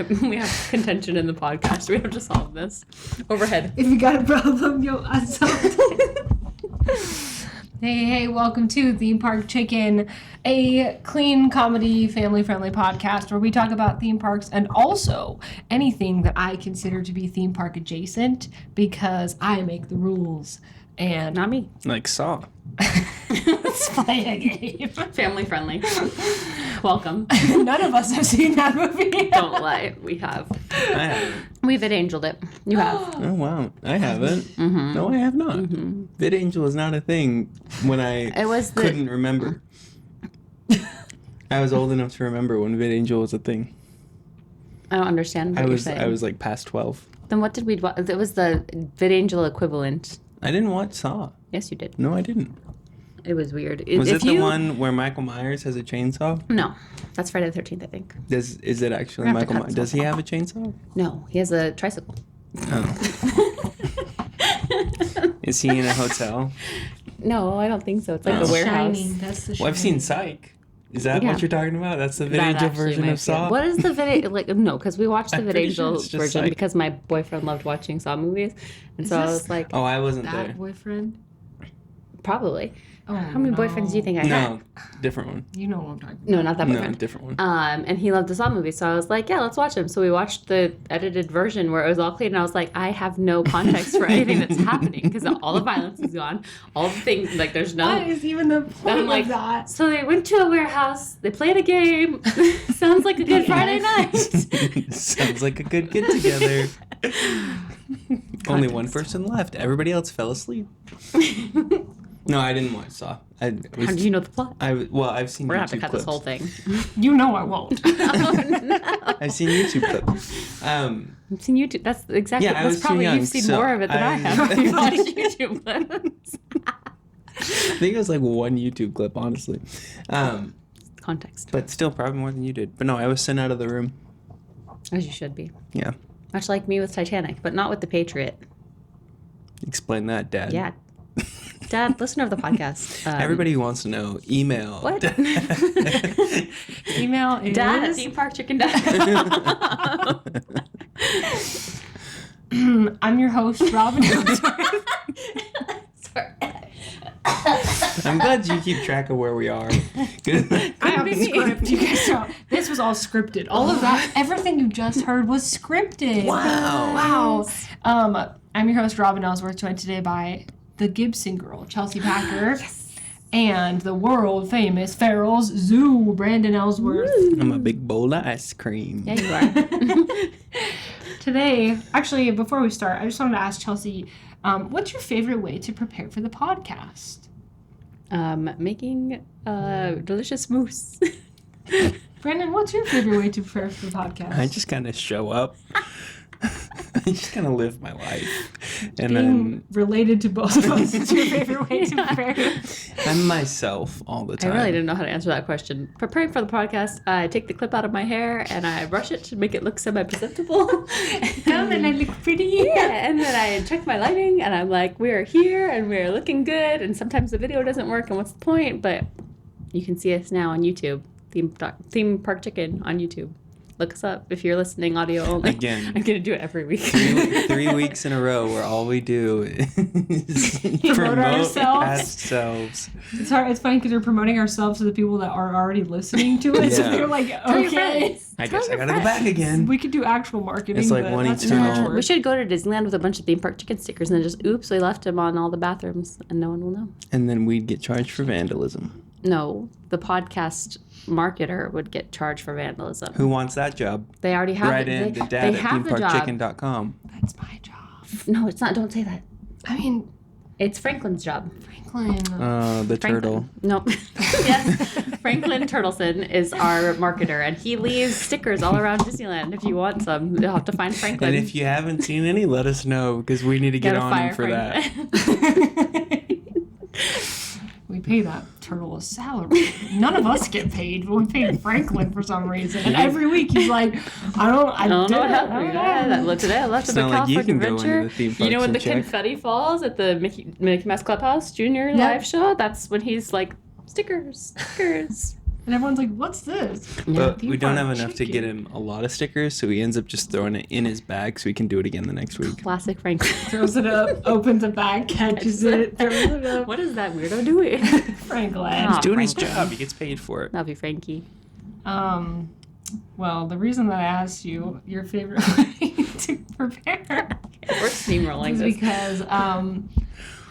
we have contention in the podcast. We have to solve this. Overhead. If you got a problem, yo, I solved it. Hey, welcome to Theme Park Chicken, a clean comedy, family-friendly podcast where we talk about theme parks and also anything that I consider to be theme park adjacent because I make the rules and... Not me. Like Saw. Let's play a game. Family friendly. Welcome. None of us have seen that movie. Don't lie. We have. I haven't. We've angeled it. You have. Oh, wow. I haven't. Mm-hmm. No, I have not. Mm-hmm. VidAngel is not a thing when I couldn't remember. I was old enough to remember when VidAngel was a thing. I don't understand what you're saying. I was like past 12. Then what did we watch? It was the VidAngel equivalent. I didn't watch Saw. Yes, you did. No, I didn't. It was weird. Was it the one where Michael Myers has a chainsaw? No. That's Friday the 13th, I think. Is it actually Michael Myers? Does he have a chainsaw? No, he has a tricycle. Oh. Is he in a hotel? No, I don't think so. It's like a warehouse. Shining. That's the Well, I've seen Psych. Is that what you're talking about? That's the VidAngel version of Saw? What is the VidAngel? Like, no, because we watched the VidAngel sure version Psych. because my boyfriend loved watching Saw movies. And so I was like... Oh, I wasn't that there. boyfriend? Probably. Oh, How many boyfriends do you think I had? No, different one. You know what I'm talking about. No, not that No, boyfriend. different one. And he loved the Saw movie, so I was like, yeah, let's watch them. So we watched the edited version where it was all clean, and I was like, I have no context for anything that's happening because all the violence is gone, all the things, like there's no... What is even the point like, of that? So they went to a warehouse, they played a game. Sounds like a good Friday night. Sounds like a good get together. Only one person left. Everybody else fell asleep. No, I didn't watch Saw. How do you know the plot? I've seen We're YouTube going to have to cut clips. this whole thing. You know I won't. Oh, no. I've seen YouTube clips. I've seen YouTube. That's exactly. Yeah, I that's was probably too young, you've seen so more of it than I have. You watched YouTube clips. I think it was like one YouTube clip, honestly. Context. But still, probably more than you did. But no, I was sent out of the room. As you should be. Yeah. Much like me with Titanic, but not with the Patriot. Explain that, Dad. Yeah. Dad, listener of the podcast. Everybody who wants to know, email. What? Email is... Dad at themeparkchicken.com. I'm your host, Robin. Sorry. I'm glad you keep track of where we are. I have a script. You guys don't. This was all scripted. All of that, everything you just heard was scripted. Wow. I'm your host, Robin Ellsworth, joined today by the Gibson girl, Chelsea Packer. Yes. And the world famous Farrell's Zoo, Brandon Ellsworth. I'm a big bowl of ice cream. Yeah, you are. Today, actually, before we start, I just wanted to ask Chelsea, what's your favorite way to prepare for the podcast? Making delicious mousse. Brandon, what's your favorite way to prepare for the podcast? I just kind of show up. I just kind of live my life. And Being related to both of us is your favorite way to prepare. I'm myself all the time. I really didn't know how to answer that question. Preparing for the podcast, I take the clip out of my hair and I brush it to make it look semi-presentable. And I look pretty. Yeah, and then I check my lighting and I'm like, we're here and we're looking good. And sometimes the video doesn't work and what's the point? But you can see us now on YouTube, Theme Park Chicken on YouTube. Look us up if you're listening audio only. Again. I'm going to do it every week. 3 weeks in a row where all we do is promote ourselves. It's hard. It's funny because we're promoting ourselves to the people that are already listening to it. So Yeah. they're like, Tell your okay. friends. I Tell guess I your gotta go friends. back again. We could do actual marketing. It's like but one that's eternal- too much work. We should go to Disneyland with a bunch of theme park chicken stickers and then just, oops, we left them on all the bathrooms and no one will know. And then we'd get charged for vandalism. No, the podcast marketer would get charged for vandalism. Who wants that job? They already have Write it. in They to dad at have the job. themeparkchicken.com. That's my job. No, it's not. Don't say that. I mean, It's Franklin's job. Franklin. The turtle. No. Yes. Franklin Turtleson is our marketer, and he leaves stickers all around Disneyland. If you want some, you'll have to find Franklin. And if you haven't seen any, let us know because we need to get Gotta on him fire for that. Franklin. We pay that turtle a salary. None of us get paid, but we pay Franklin for some reason. And every week he's like, I don't know what happened. Today I left It's at the not like you California can go into Adventure. the theme You parks know when and the check. confetti falls at the Mickey Mouse Clubhouse Junior Yep. live show? That's when he's like, stickers. And everyone's like, what's this? But we don't Park have enough to get him a lot of stickers, so he ends up just throwing it in his bag so he can do it again the next week. Classic Frank. Throws it up, opens a bag, catches it, throws it up. What is that weirdo doing? Franklin. Oh, He's doing his Franklin. job. He gets paid for it. That'll be Frankie. Well, the reason that I asked you your favorite way to prepare We're steamrolling is this. because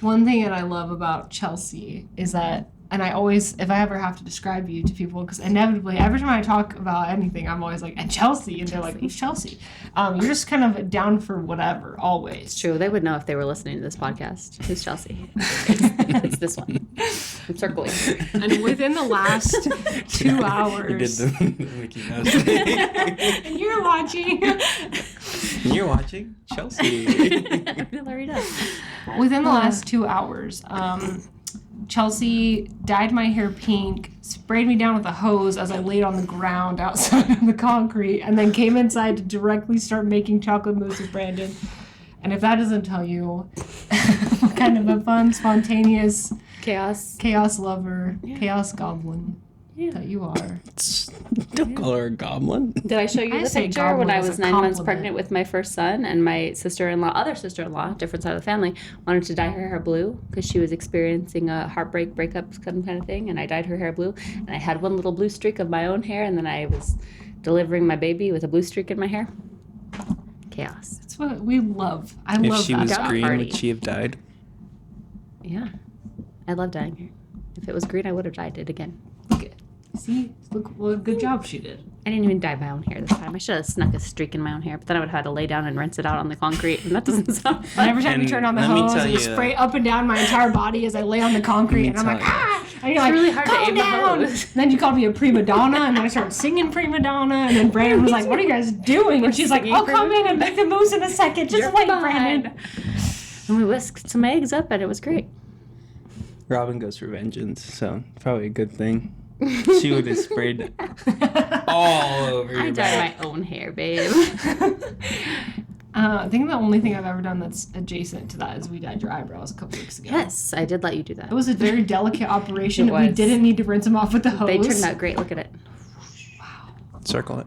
one thing that I love about Chelsea is that, and I always, if I ever have to describe you to people, because inevitably every time I talk about anything, I'm always like, and Chelsea, and they're like, who's Chelsea? You're just kind of down for whatever, always. It's true. They would know if they were listening to this podcast. Who's Chelsea? It's this one. I'm circling. And within the last 2 hours, He did the Mickey Mouse thing. and you're watching. And you're watching Chelsea. Loretta. Within the last 2 hours, Chelsea dyed my hair pink, sprayed me down with a hose as I laid on the ground outside on the concrete, and then came inside to directly start making chocolate mousse with Brandon. And if that doesn't tell you what kind of a fun, spontaneous chaos lover, chaos goblin that you are. Don't call her a goblin. Did I show you I the say picture when goblin I as was a 9 months compliment. pregnant with my first son, and my other sister-in-law, different side of the family, wanted to dye her hair blue because she was experiencing a heartbreak breakup kind of thing, and I dyed her hair blue, and I had one little blue streak of my own hair, and then I was delivering my baby with a blue streak in my hair. Chaos. That's what we love. I If love she that. was Dog green, party. would she have died? Yeah. I love dyeing hair. If it was green, I would have dyed it again. Good. See? Look what a good job she did. I didn't even dye my own hair this time. I should have snuck a streak in my own hair, but then I would have had to lay down and rinse it out on the concrete, and that doesn't sound And fun. every time you And turn on the let me hose, tell it would you- spray up and down my entire body as I lay on the concrete, and I'm tell like, you. ah! And you're It's like, really hard to calm aim the down. hose. And then you called me a prima donna, and then I started singing prima donna, and then Brandon was like, what are you guys doing? And she's like, Singing I'll come prima in and make the mousse in a second. Just You're wait, fine. Brandon. And we whisked some eggs up, and it was great. Robin goes for vengeance, so probably a good thing. She would have sprayed all over I your dye back. my own hair, babe. I think the only thing I've ever done that's adjacent to that is we dyed your eyebrows a couple weeks ago. Yes, I did let you do that. It was a very delicate operation. It We was. didn't need to rinse them off with the hose. They turned out great. Look at it. Circle it.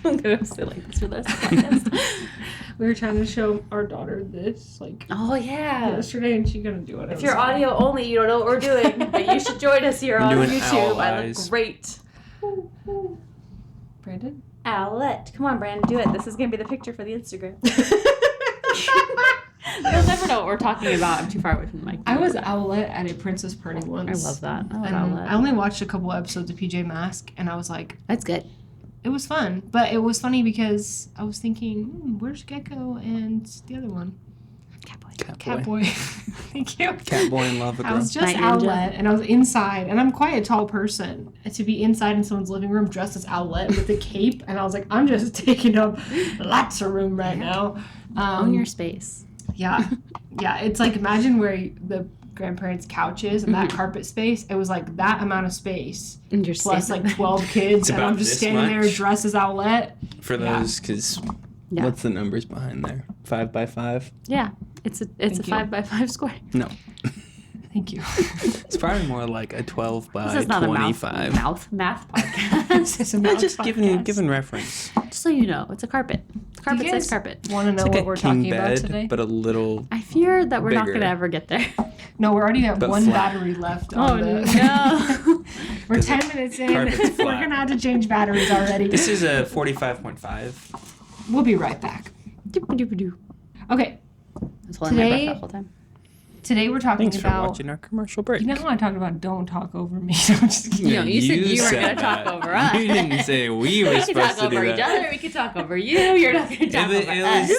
I'm gonna sit like this for the rest of the podcast. We were trying to show our daughter this, like, Oh yeah. yesterday, and she couldn't do it. If you're audio only, you don't know what we're doing, but you should join us here We're on doing YouTube. owl I look eyes. great. Brandon? Owlet. Come on, Brandon, do it. This is gonna be the picture for the Instagram. You'll never know what we're talking about. I'm too far away from the mic. I was Owlet at a princess party I once. love that. I love And Owlet. I only watched a couple episodes of PJ Masks, and I was like, That's good. it was fun. But it was funny because I was thinking, where's Gecko and the other one? Catboy. Catboy. Thank you. Catboy and Lava I Girl. was just Night Ninja. Owlet, and I was inside, and I'm quite a tall person. And to be inside in someone's living room dressed as Owlet with a cape, and I was like, I'm just taking up lots of room right now. Own your space. Yeah. Yeah, it's like, imagine where the grandparents' couch is and that carpet space. It was like that amount of space. And you're Plus safe. like 12 kids, It's and about I'm just this standing there much. dressed as Owlet. For those, because Yeah. what's the numbers behind there? 5 by 5? Yeah. It's a Thank you. 5x5 square. No. Thank you. It's probably more like a 12 by This is not 25. a math podcast. It's a I'm math just podcast. giving reference. Just so you know, it's a carpet. It's a carpet guys- sized carpet. Want to know It's like what a we're king talking about bed, today? but a little. I fear that we're not Bigger. going to ever get there. No, we're already at But one flat. battery left. Oh, on the... no. We're 'Cause 10 minutes in. carpet's We're flat. going to have to change batteries already. This is a 45.5. We'll be right back. Doop-a-doop-a-doo. Okay, I was holding my Today- breath the whole time. today we're talking Thanks for about... watching our commercial break. You know how I talked about don't talk over me? I'm just kidding. No, you said you weren't said gonna talk that. over us. You didn't say we were We can supposed talk to over do each that. other. We can talk over you. You're not going to talk over us.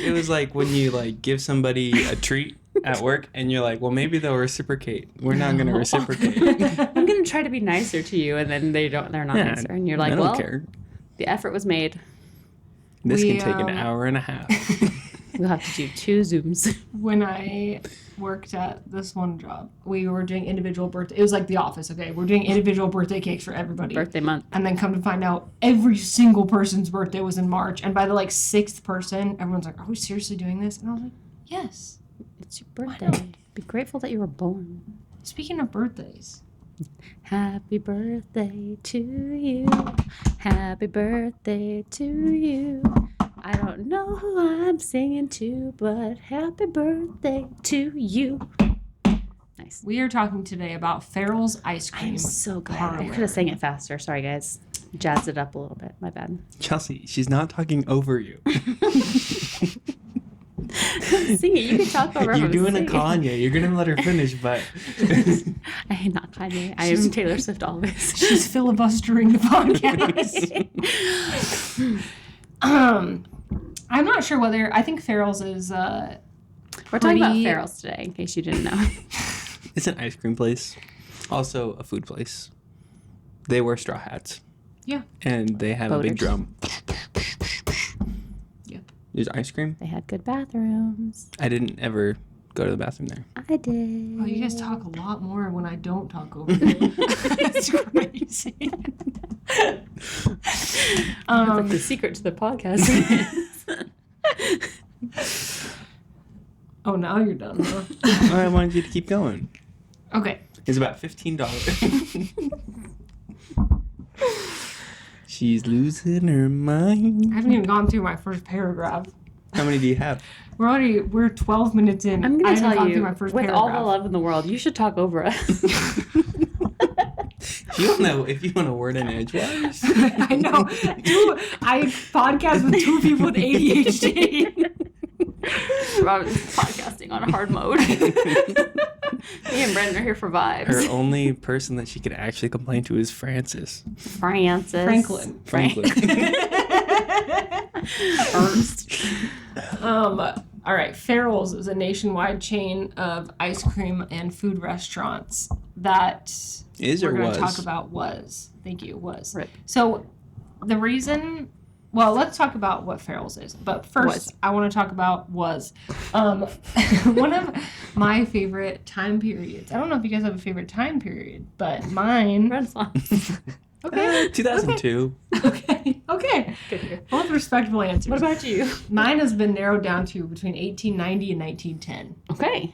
It was like when you like give somebody a treat at work and you're like, well, maybe they'll reciprocate. We're not going to reciprocate. I'm going to try to be nicer to you, and then they're not Yeah, nicer. And you're like, I don't well, care. the effort was made. This We, can take an hour and a half. We'll have to do 2 Zooms. When I worked at this one job, we were doing individual birthday. It was like The Office, okay? We're doing individual birthday cakes for everybody. Birthday month. And then come to find out, every single person's birthday was in March. And by the like 6th person, everyone's like, "Are we seriously doing this?" And I was like, "Yes." It's your birthday. Be grateful that you were born. Speaking of birthdays. Happy birthday to you. Happy birthday to you. I don't know who I'm singing to, but happy birthday to you. Nice. We are talking today about Farrell's ice cream. I'm so good. Parlour. I could have sang it faster. Sorry, guys. Jazzed it up a little bit. My bad. Chelsea, she's not talking over you. Sing it. You can talk over. You're doing a singing. Kanye. You're gonna let her finish, but I am not Kanye. I am Taylor Swift always. She's filibustering the podcast. I'm not sure whether I think Farrell's is. We're talking about Farrell's today, in case you didn't know. it's an ice cream place, also a food place. They wear straw hats. Yeah. And they have a big Boaters. drum. Yep. There's ice cream. They had good bathrooms. I didn't ever go to the bathroom there. I did. Oh, you guys talk a lot more when I don't talk over you. It's crazy. That's like the secret to the podcast. Oh, now you're done, huh? I wanted you to keep going. Okay. It's about $15. She's losing her mind. I haven't even gone through my first paragraph. How many do you have? We're 12 minutes in. I'm going to tell you, my first with paragraph. all the love in the world, you should talk over us. You don't know if you want to word in edgewise. I know. I podcast with two people with ADHD. Robin's podcasting on hard mode. Me and Brendan are here for vibes. Her only person that she could actually complain to is Francis. Franklin. Ernst. All right. Farrell's is a nationwide chain of ice cream and food restaurants that Is we're or going was? to talk about was. Thank you. Was. Right. So the reason. Well, let's talk about what Farrell's is. But first, I want to talk about was. One of my favorite time periods. I don't know if you guys have a favorite time period, but mine. Renaissance. Okay. 2002. Okay. Good here. Both respectable answers. What about you? Mine has been narrowed down to between 1890 and 1910. Okay.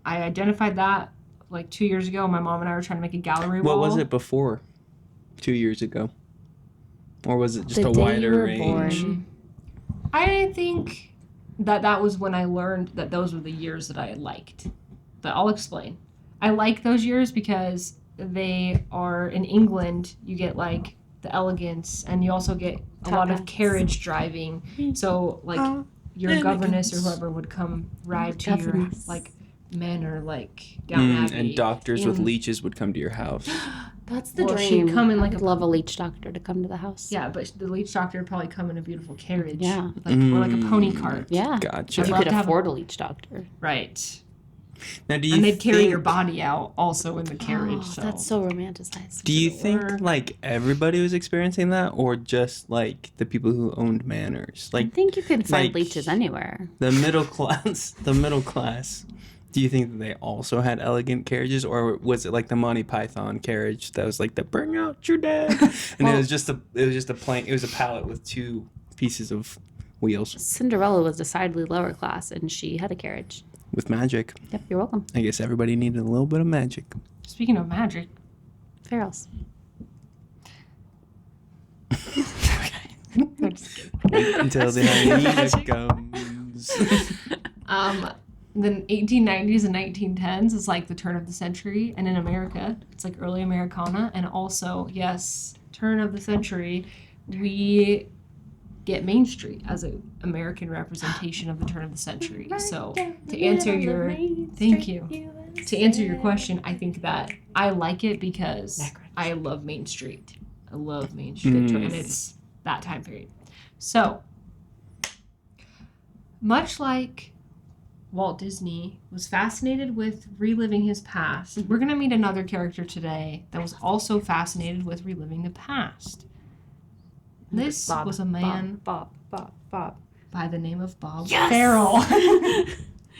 I identified that like 2 years ago. My mom and I were trying to make a gallery wall. What was it before 2 years ago? Or was it just The a day you wider were range? born. I think that was when I learned that those were the years that I liked. But I'll explain. I like those years because they are in England. You get like the elegance, and you also get a lot of hats. carriage driving. So like your governess or whoever would come ride to your Governess. like manor, like down Abbey. And doctors with in- leeches would come to your house. That's the Well, she'd dream. come in like I'd a- love a leech doctor to come to the house. Yeah, but the leech doctor would probably come in a beautiful carriage. Yeah. Like, or like a pony cart. Yeah. Gotcha. If you love could to have- afford a leech doctor. Right. Now, do you And they'd carry think, your body out also in the carriage. Oh, so that's so romanticized. Do you Or- think like everybody was experiencing that, or just like the people who owned manors, I like think you can find like- leeches anywhere. the middle class? The middle class. Do you think that they also had elegant carriages, or was it like the Monty Python carriage that was like the "Bring out your dad"? And Well- it was just a plain. It was a pallet with two pieces of wheels Cinderella was decidedly lower class, and she had a carriage. with magic. Yep, you're welcome. I guess everybody needed a little bit of magic. Speaking of magic. Farrell's. Wait until the hyena comes. The 1890s and 1910s is like the turn of the century, and in America, it's like early Americana, and also, yes, turn of the century, we get Main Street as an American representation of the turn of the century. So to answer your question, I think that I like it because I love Main Street. I love Main Street, and it's that time period. So, much like Walt Disney was fascinated with reliving his past, we're going to meet another character today that was also fascinated with reliving the past. This Bob, was a man Bob. by the name of Bob Yes! Farrell.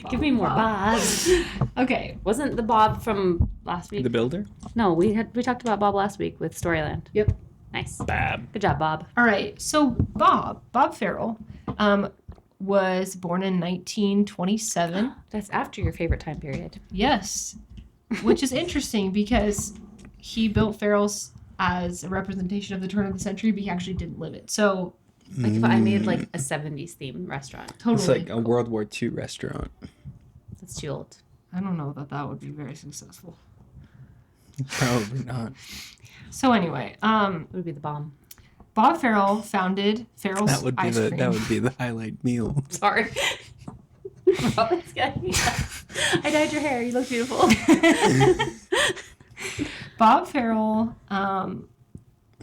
Give me more Bobs. Okay. Wasn't the Bob from last week? The builder? No, we talked about Bob last week with Storyland. Yep. Nice. Bab. Good job, Bob. All right. So Bob Farrell, was born in 1927. That's after your favorite time period. Yes. which is interesting because he built Farrell's as a representation of the turn of the century, but he actually didn't live it. So Like if I made like a 70s themed restaurant. totally. It's like a World War II restaurant. That's too old. I don't know that would be very successful. Probably not. So anyway, It would be the bomb. Bob Farrell founded Farrell's That would be Ice Cream. that would be the highlight meal. Sorry. Robin's getting I dyed your hair. You look beautiful. Bob Farrell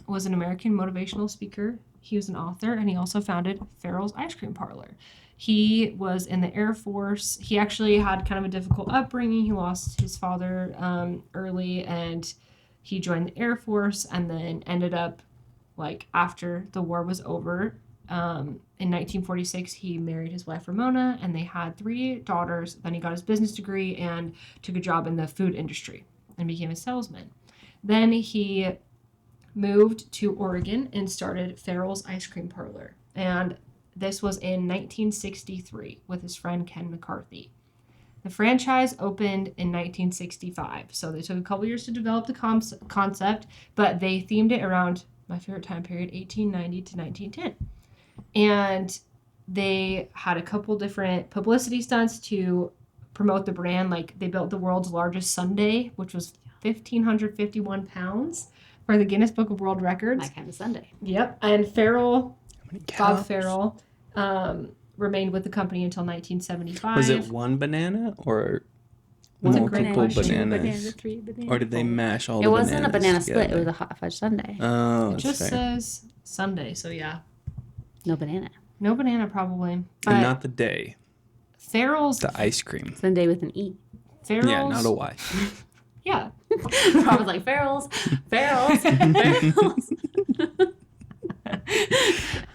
was an American motivational speaker. He was an author, and he also founded Farrell's Ice Cream Parlor. He was in the Air Force. He actually had kind of a difficult upbringing. He lost his father early, and he joined the Air Force, and then ended up, like, after the war was over, in 1946, he married his wife Ramona, and they had 3 daughters. Then he got his business degree and took a job in the food industry and became a salesman. Then he moved to Oregon and started Farrell's Ice Cream Parlor. And this was in 1963 with his friend Ken McCarthy. The franchise opened in 1965, so they took a couple years to develop the concept, but they themed it around my favorite time period, 1890 to 1910. And they had a couple different publicity stunts to promote the brand. Like, they built the world's largest sundae, which was 1,551 pounds for the Guinness Book of World Records. My kind of Sunday. Yep. And Farrell, Bob Cows? Farrell, remained with the company until 1975. Was it one banana or That's a great multiple question. bananas? 3 bananas. Or did they mash all It the wasn't a banana bananas split. It was together? a hot fudge sundae. Oh, It that's just fair. says Sunday, so yeah. No banana. No banana, probably. But And not the day, Farrell's... the ice cream. Sundae with an E. Farrell's... Yeah, not a Y. Yeah. I was like, Farrell's.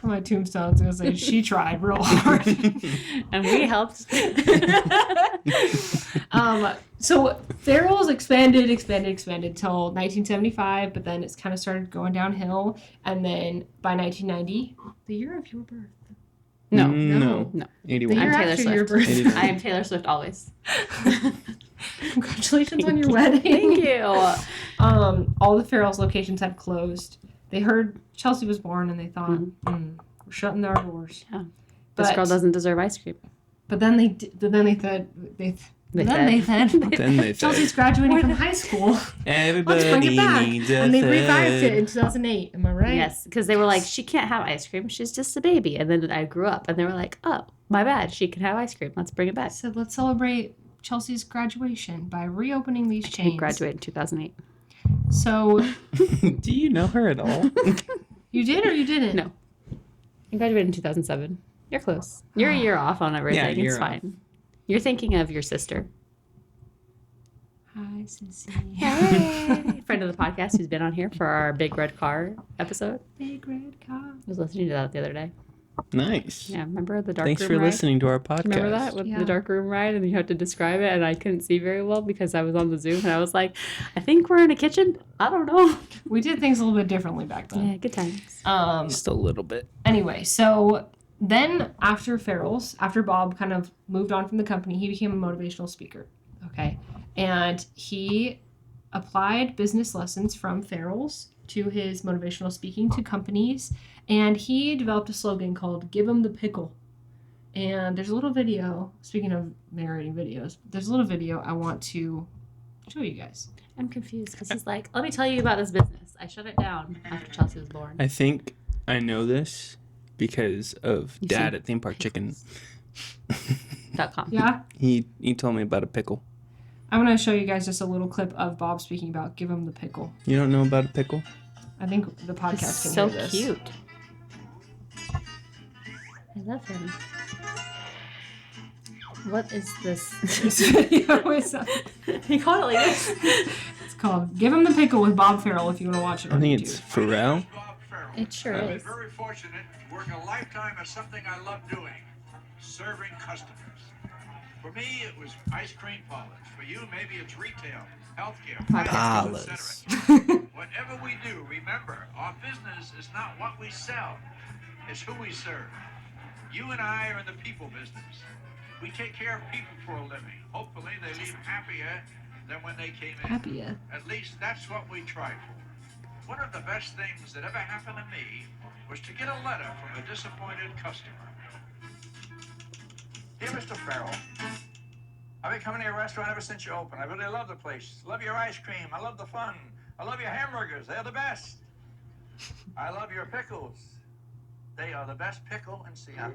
My tombstone's going to say, she tried real hard. And we helped. So Farrell's expanded till 1975, but then it's kind of started going downhill. And then by 1990, the year of your birth. No. No. No. 81. The year I'm Taylor after your Swift. birthday. I am Taylor Swift always. Congratulations on your wedding. Thank you. All the Farrell's locations had closed. They heard Chelsea was born, and they thought, we're shutting our doors. Yeah. This girl doesn't deserve ice cream. But then they said Then they Chelsea's said, graduating from high school. Let's everybody bring it back. needs a And they revived it third. in 2008. Am I right? Yes, because they were like, she can't have ice cream. She's just a baby. And then I grew up, and they were like, oh, my bad. She can have ice cream. Let's bring it back. So let's celebrate Chelsea's graduation by reopening these She chains. graduated in 2008. So Do you know her at all? you did or you didn't? No. I graduated in 2007. You're close. You're a year off on everything. Yeah, it's you're fine. You're thinking of your sister. Hi, Sissy. Hey. Friend of the podcast who's been on here for our Big Red Car episode. Big red car. I was listening to that the other day. Nice. Yeah, remember the dark Thanks room for ride? listening to our podcast. Remember that with Yeah. the dark room ride, and you had to describe it, and I couldn't see very well because I was on the Zoom, and I was like, I think we're in a kitchen. I don't know. We did things a little bit differently back then. Yeah, good times. Just a little bit. Anyway, so then after Bob kind of moved on from the company, he became a motivational speaker. Okay. And he applied business lessons from Farrell's to his motivational speaking to companies. And he developed a slogan called "Give 'em the pickle." And there's a little video, speaking of narrating videos, there's a little video I want to show you guys. I'm confused because he's like, let me tell you about this business. I shut it down after Chelsea was born. I think I know this because of You Dad see- at Theme Park Chicken. .com. Yeah? He told me about a pickle. I'm going to show you guys just a little clip of Bob speaking about "Give 'em the pickle." You don't know about a pickle? I think the podcast It's can so hear this. cute. I love him. What is this? This video is, He called it like this. it's called "Give 'em the Pickle" with Bob Farrell if you want to watch it I on think YouTube. it's Farrell. It sure I've been is. very fortunate to work a lifetime of something I love doing, serving customers. For me, it was ice cream parlors. For you, maybe it's retail, healthcare, finance, etc. Whatever we do, remember, our business is not what we sell, it's who we serve. You and I are in the people business. We take care of people for a living. Hopefully, they leave happier than when they came in. Happier. At least that's what we try for. One of the best things that ever happened to me was to get a letter from a disappointed customer. Dear Mr. Farrell, I've been coming to your restaurant ever since you opened. I really love the place. Love your ice cream. I love the fun. I love your hamburgers. They're the best. I love your pickles. They are the best pickle in Seattle.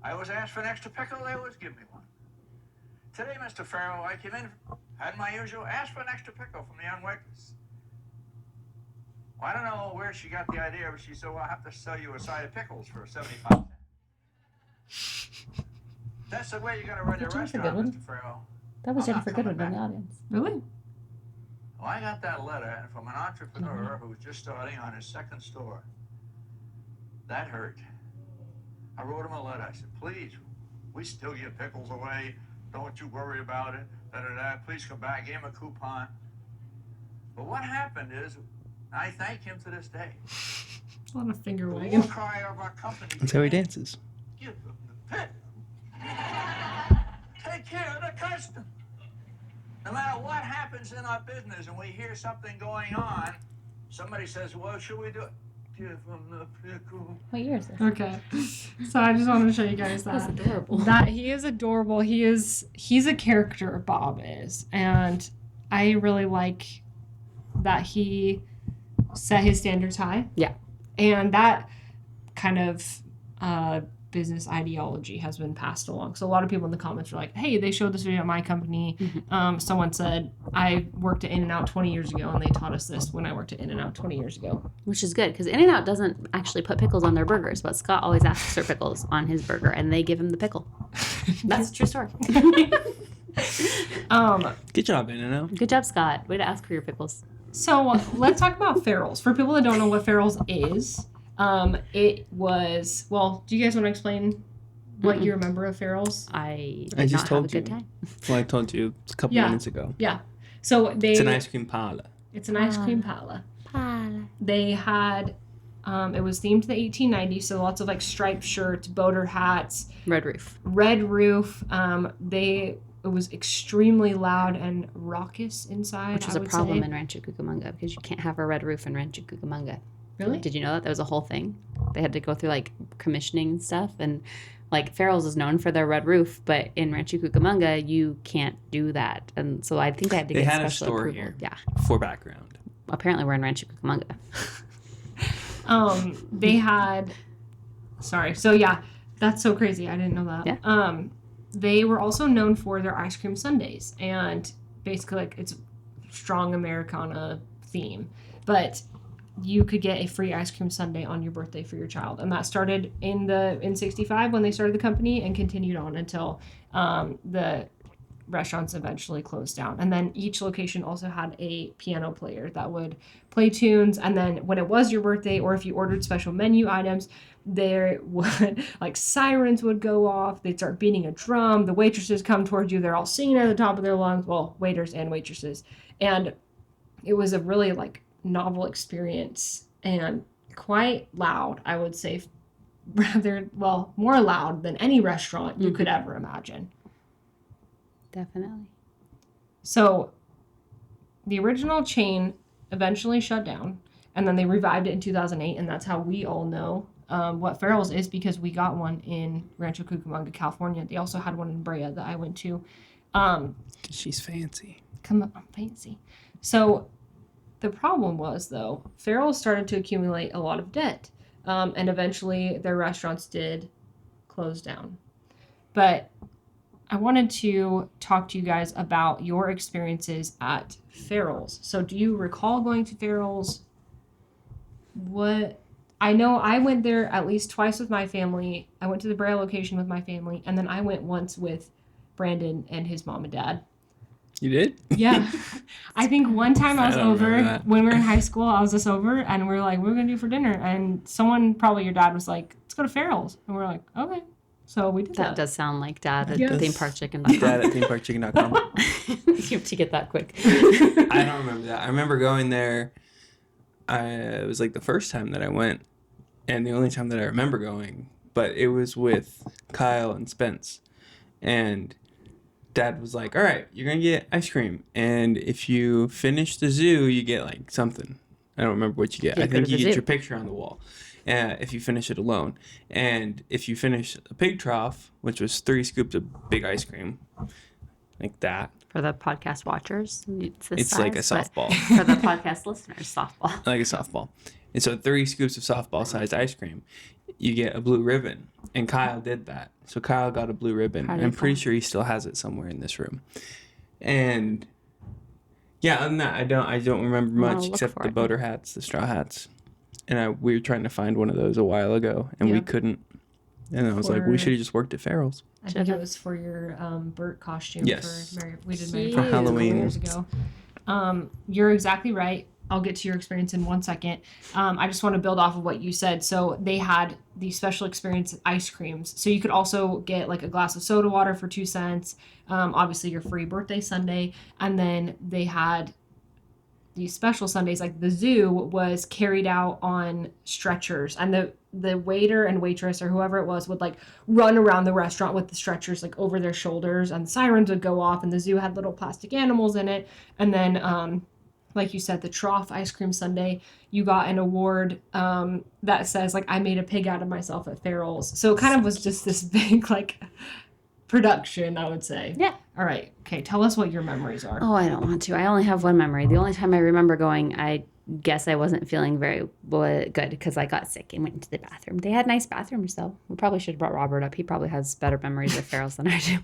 I always ask for an extra pickle. They always give me one. Today, Mr. Farrell, I came in, had my usual, asked for an extra pickle from the young waitress. Well, I don't know where she got the idea, but she said, well, I'll have to sell you a side of pickles for 75 cents. That's the way you're going to run your Jennifer restaurant, Goodwin? Mr. Farrell. That was I'm not Jennifer coming Goodwin in the back. audience. Really? Well, I got that letter from an entrepreneur who was just starting on his second store. That hurt. I wrote him a letter. I said, please, we still give pickles away. Don't you worry about it. Da-da-da. Please come back. Gave him a coupon. But what happened is, I thank him to this day. A lot of finger The wagging. war cry of our company. That's how he dances. Give them the pick. Take care of the customer. No matter what happens in our business and we hear something going on, somebody says, well, should we do it? Give them the pickle. What year is this? Okay. So I just wanted to show you guys That's that. adorable. That he is adorable. He's a character, Bob is. And I really like that he set his standards high. Yeah. And that kind of business ideology has been passed along. So a lot of people in the comments were like, hey, they showed this video at my company. Someone said, I worked at In-N-Out 20 years ago, and they taught us this when I worked at In-N-Out 20 years ago. Which is good, because In-N-Out doesn't actually put pickles on their burgers, but Scott always asks for pickles on his burger, and they give him the pickle. That's a true story. Good job, In-N-Out. Good job, Scott. Way to ask for your pickles. So let's talk about Farrell's. For people that don't know what Farrell's is, it was, well, do you guys want to explain what you remember of Farrell's? I I did just not have a told good you. time. Well, I told you a couple Yeah. minutes ago. Yeah. So It's an ice cream parlor. It's an ice cream parlor. They had, it was themed to the 1890s, so lots of like striped shirts, boater hats, Red roof. red roof. It was extremely loud and raucous inside. Which is I a would problem say. in Rancho Cucamonga, because you can't have a red roof in Rancho Cucamonga. Really? Did you know that? That was a whole thing. They had to go through like commissioning stuff, and like Farrell's is known for their red roof, but in Rancho Cucamonga you can't do that. And so I think they had to They get had a special store approval. here. Yeah. For background. Apparently we're in Rancho Cucamonga. They had, sorry. So yeah, that's so crazy. I didn't know that. Yeah. They were also known for their ice cream sundaes, and basically like it's strong Americana theme, but you could get a free ice cream sundae on your birthday for your child, and that started in 65 when they started the company and continued on until the restaurants eventually closed down. And then each location also had a piano player that would play tunes, and then when it was your birthday or if you ordered special menu items, there would like sirens would go off, they'd start beating a drum, the waitresses come towards you, they're all singing at the top of their lungs, well, waiters and waitresses, and it was a really like novel experience and quite loud, I would say, rather, well, more loud than any restaurant you could ever imagine. Definitely. So the original chain eventually shut down, and then they revived it in 2008, and that's how we all know what Farrell's is, because we got one in Rancho Cucamonga, California. They also had one in Brea that I went to. She's fancy. Come on, fancy. So the problem was, though, Farrell started to accumulate a lot of debt, and eventually their restaurants did close down. But I wanted to talk to you guys about your experiences at Farrell's. So do you recall going to Farrell's? What? I know I went there at least twice with my family. I went to the Brea location with my family, and then I went once with Brandon and his mom and dad. You did? Yeah. I think one time I was I don't remember over, that. when we were in high school, I was just over, and we were like, what are we going to do for dinner? And someone, probably your dad, was like, let's go to Farrell's. And we're like, okay. So we did That that. does sound like Dad at Yes. themeparkchicken.com. Dad at themeparkchicken.com. You have to get that quick. I don't remember that. I remember going there. It was like the first time that I went, and the only time that I remember going. But it was with Kyle and Spence, and Dad was like, all right, you're going to get ice cream. And if you finish the zoo, you get like something. I don't remember what you get. I think you get your picture on the wall if you finish it alone. And if you finish a pig trough, which was 3 scoops of big ice cream, like that. For the podcast watchers, It's like a softball. For the podcast listeners, softball. Like a softball. And so 3 scoops of softball-sized ice cream, you get a blue ribbon. And Kyle did that. So Kyle got a blue ribbon. And I'm pretty sure he still has it somewhere in this room. And yeah, other than that, I don't remember much except the boater hats, the straw hats. And we were trying to find one of those a while ago, and we couldn't. And I was like, we should have just worked at Farrell's. I think it was for your Bert costume. Yes. We did Mary for Halloween years ago. You're exactly right. I'll get to your experience in 1 second. I just want to build off of what you said. So they had these special experience ice creams. So you could also get like a glass of soda water for 2 cents. Obviously your free birthday sundae. And then they had these special Sundays, like the zoo was carried out on stretchers, and the waiter and waitress or whoever it was would like run around the restaurant with the stretchers like over their shoulders, and the sirens would go off, and the zoo had little plastic animals in it. And then like you said, the trough ice cream sundae, you got an award that says like I made a pig out of myself at Farrell's. So it kind of was just this big like production, I would say. Yeah. All right. Okay. Tell us what your memories are. Oh, I don't want to. I only have one memory. The only time I remember going, I guess I wasn't feeling very good because I got sick and went into the bathroom. They had nice bathrooms, though. We probably should have brought Robert up. He probably has better memories of Farrell's than I do.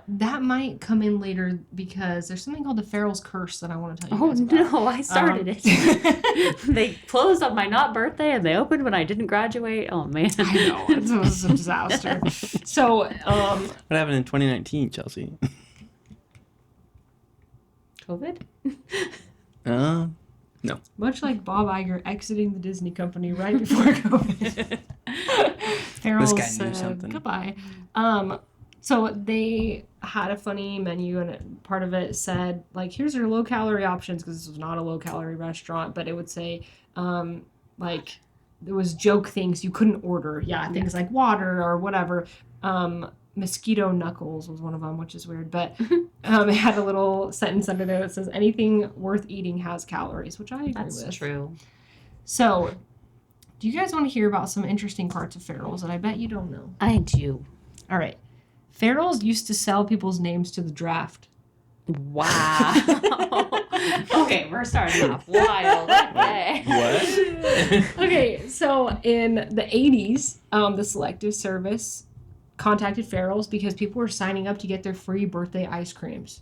That might come in later because there's something called the Farrell's curse that I want to tell you Oh, guys about. no, I started it. They closed on my not birthday and they opened when I didn't graduate. Oh, man. I know. It was a disaster. So, What happened in 2019, Chelsea? COVID? No. Much like Bob Iger exiting the Disney company right before COVID. Farrell's This guy knew said something. goodbye. So they had a funny menu, and part of it said, like, here's your low-calorie options, because this was not a low-calorie restaurant, but it would say, like, there was joke things you couldn't order. Yeah, things like water or whatever. Mosquito knuckles was one of them, which is weird. But it had a little sentence under there that says, anything worth eating has calories, which I agree with. That's true. So, do you guys want to hear about some interesting parts of Farrell's that I bet you don't know? I do. All right. Farrell's used to sell people's names to the draft. Wow. Okay, we're starting off wild. Okay. What? Okay, so in the 80s, the Selective Service contacted Farrell's because people were signing up to get their free birthday ice creams.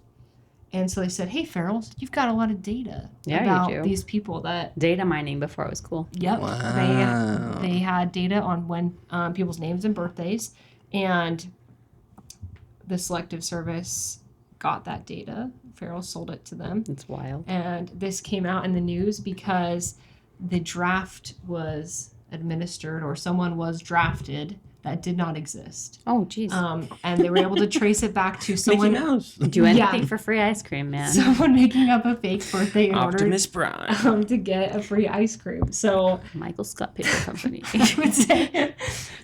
And so they said, hey, Farrell's, you've got a lot of data about these people that... Data mining before it was cool. Yep. Wow. They had data on when people's names and birthdays, and the Selective Service got that data. Farrell sold it to them. It's wild. And this came out in the news because the draft was administered, or someone was drafted that did not exist. Oh, geez. And they were able to trace it back to someone... Mickey Mouse. Do anything for free ice cream, man. Someone making up a fake birthday in Optimus order Prime. to get a free ice cream. So Michael Scott Paper Company. I would say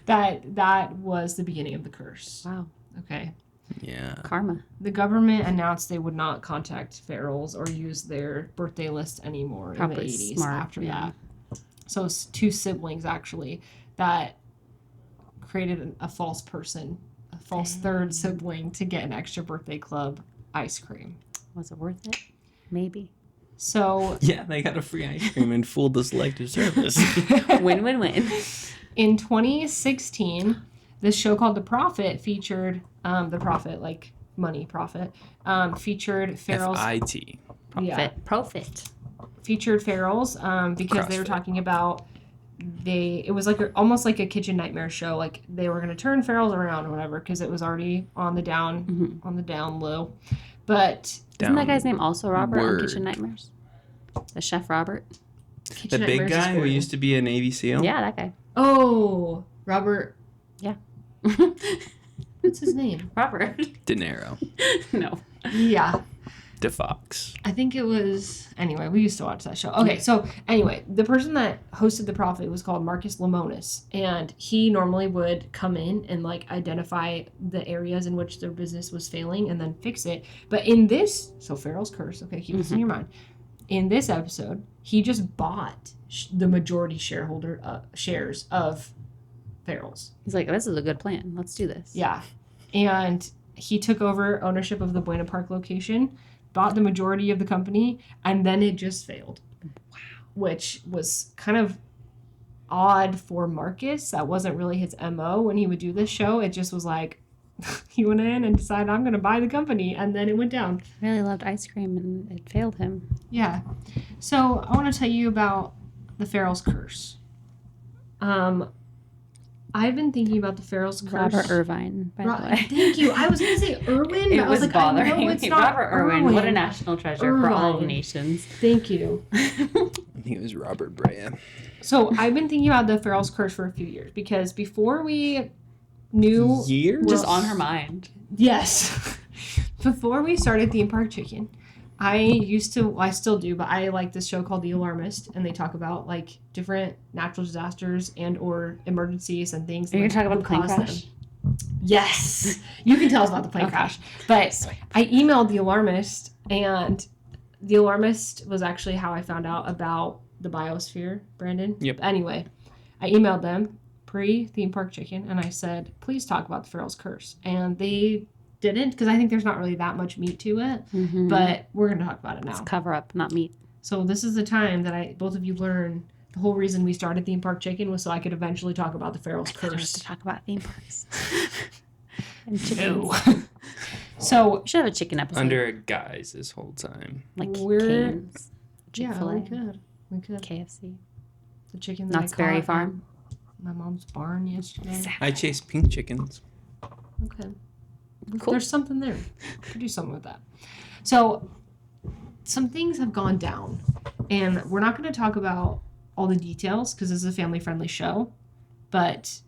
that was the beginning of the curse. Wow. Okay. Yeah. Karma. The government announced they would not contact Farrell's or use their birthday list anymore Probably in the 80s smart, after yeah. that. So it's 2 siblings, actually, that created a false person, a false third sibling to get an extra birthday club ice cream. Was it worth it? Maybe. So Yeah, they got a free ice cream and fooled the Selective Service. Win, win, win. in 2016, this show called The Prophet featured The Prophet, like money profit, featured Farrell's FIT. Profit. featured Farrell's because they were CrossFit. talking about it was like almost like a kitchen nightmare show. Like they were going to turn Farrell's around or whatever because it was already on the down low. But Isn't that guy's name also Robert on Word. Kitchen Nightmares? The chef Robert? The Kitchen big Nightmares is guy who scary. used to be a Navy SEAL? Yeah, that guy. Oh, Robert. Yeah. What's his name? Robert. De Niro. No. Yeah. DeFox. I think it was, anyway, we used to watch that show. Okay, so anyway, the person that hosted the profit was called Marcus Lemonis, and he normally would come in and like identify the areas in which their business was failing and then fix it. But in this, so Farrell's curse, okay, keep this in your mind. In this episode, he just bought the majority shareholder shares of Farrell's. He's like, this is a good plan. Let's do this. Yeah, and he took over ownership of the Buena Park location, bought the majority of the company, and then it just failed. Wow. Which was kind of odd for Marcus. That wasn't really his MO when he would do this show. It just was like, he went in and decided, I'm going to buy the company, and then it went down. He really loved ice cream, and it failed him. Yeah. So I want to tell you about the Farrell's curse. I've been thinking about the Farrell's curse. Robert Irvine, by the way. Thank you. I was going to say Irwin, but I was like, bothering. I know it's not Robert Irwin. What a national treasure for all nations. Thank you. I think it was Robert Brea. So I've been thinking about the Farrell's curse for a few years because before we knew... Years? Just on her mind. Yes. Before we started Theme Park Chicken, I still do, but I like this show called The Alarmist, and they talk about like different natural disasters and or emergencies and things. Are you going to talk about the plane crash? Yes. You can tell us about the plane crash. But I emailed The Alarmist, and The Alarmist was actually how I found out about the biosphere, Brandon. Yep. Anyway, I emailed them pre-Theme Park Chicken, and I said, please talk about the Farrell's curse. And they didn't, because I think there's not really that much meat to it, but we're going to talk about it now. It's cover up, not meat. So this is the time that both of you learn the whole reason we started Theme Park Chicken was so I could eventually talk about the Farrell's curse. To talk about theme parks. And chickens. No. So We should have a chicken episode. Under a guise this whole time. Like we're- Cane's, yeah, Chick-fil-A, we could. KFC. The chicken that Knott's I Berry caught Farm. at my mom's barn yesterday. I chase pink chickens. Okay. Cool. There's something there. Could do something with that. So, some things have gone down, and we're not going to talk about all the details because this is a family-friendly show, but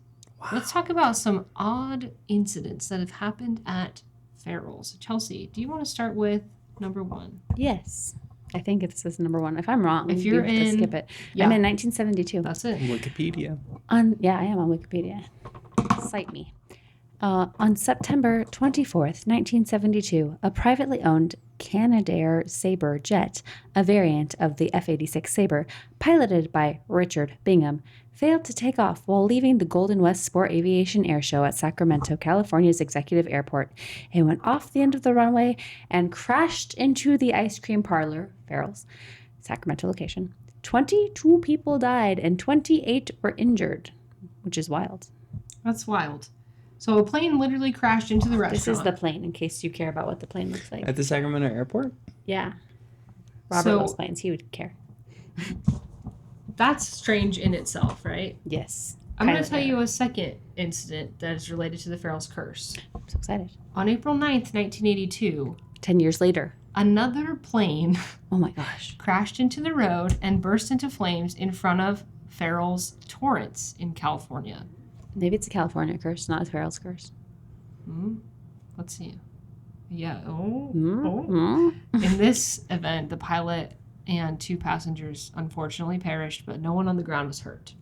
let's talk about some odd incidents that have happened at Farrell's. Chelsea, do you want to start with number one? Yes. I think this is number one. If I'm wrong, If you're you have to in- skip it. yeah. I'm in 1972. That's it. Wikipedia. Yeah, I am on Wikipedia. Cite me. On September 24th, 1972, a privately owned Canadair Sabre jet, a variant of the F-86 Sabre, piloted by Richard Bingham, failed to take off while leaving the Golden West Sport Aviation Air Show at Sacramento, California's executive airport. It went off the end of the runway and crashed into the ice cream parlor, Farrell's, Sacramento location. 22 people died and 28 were injured, which is wild. That's wild. So a plane literally crashed into the restaurant. This is the plane, in case you care about what the plane looks like. At the Sacramento airport? Yeah. Robert loves planes. He would care. That's strange in itself, right? Yes. I'm going to tell you a second incident that is related to the Farrell's curse. I'm so excited. On April 9th, 1982, 10 years later. another plane Oh my gosh. crashed into the road and burst into flames in front of Farrell's Torrance in California. Maybe it's a California curse, not a Farrell's curse. Let's see. Yeah. Oh. Mm. In this event, the pilot and 2 passengers unfortunately perished, but no one on the ground was hurt.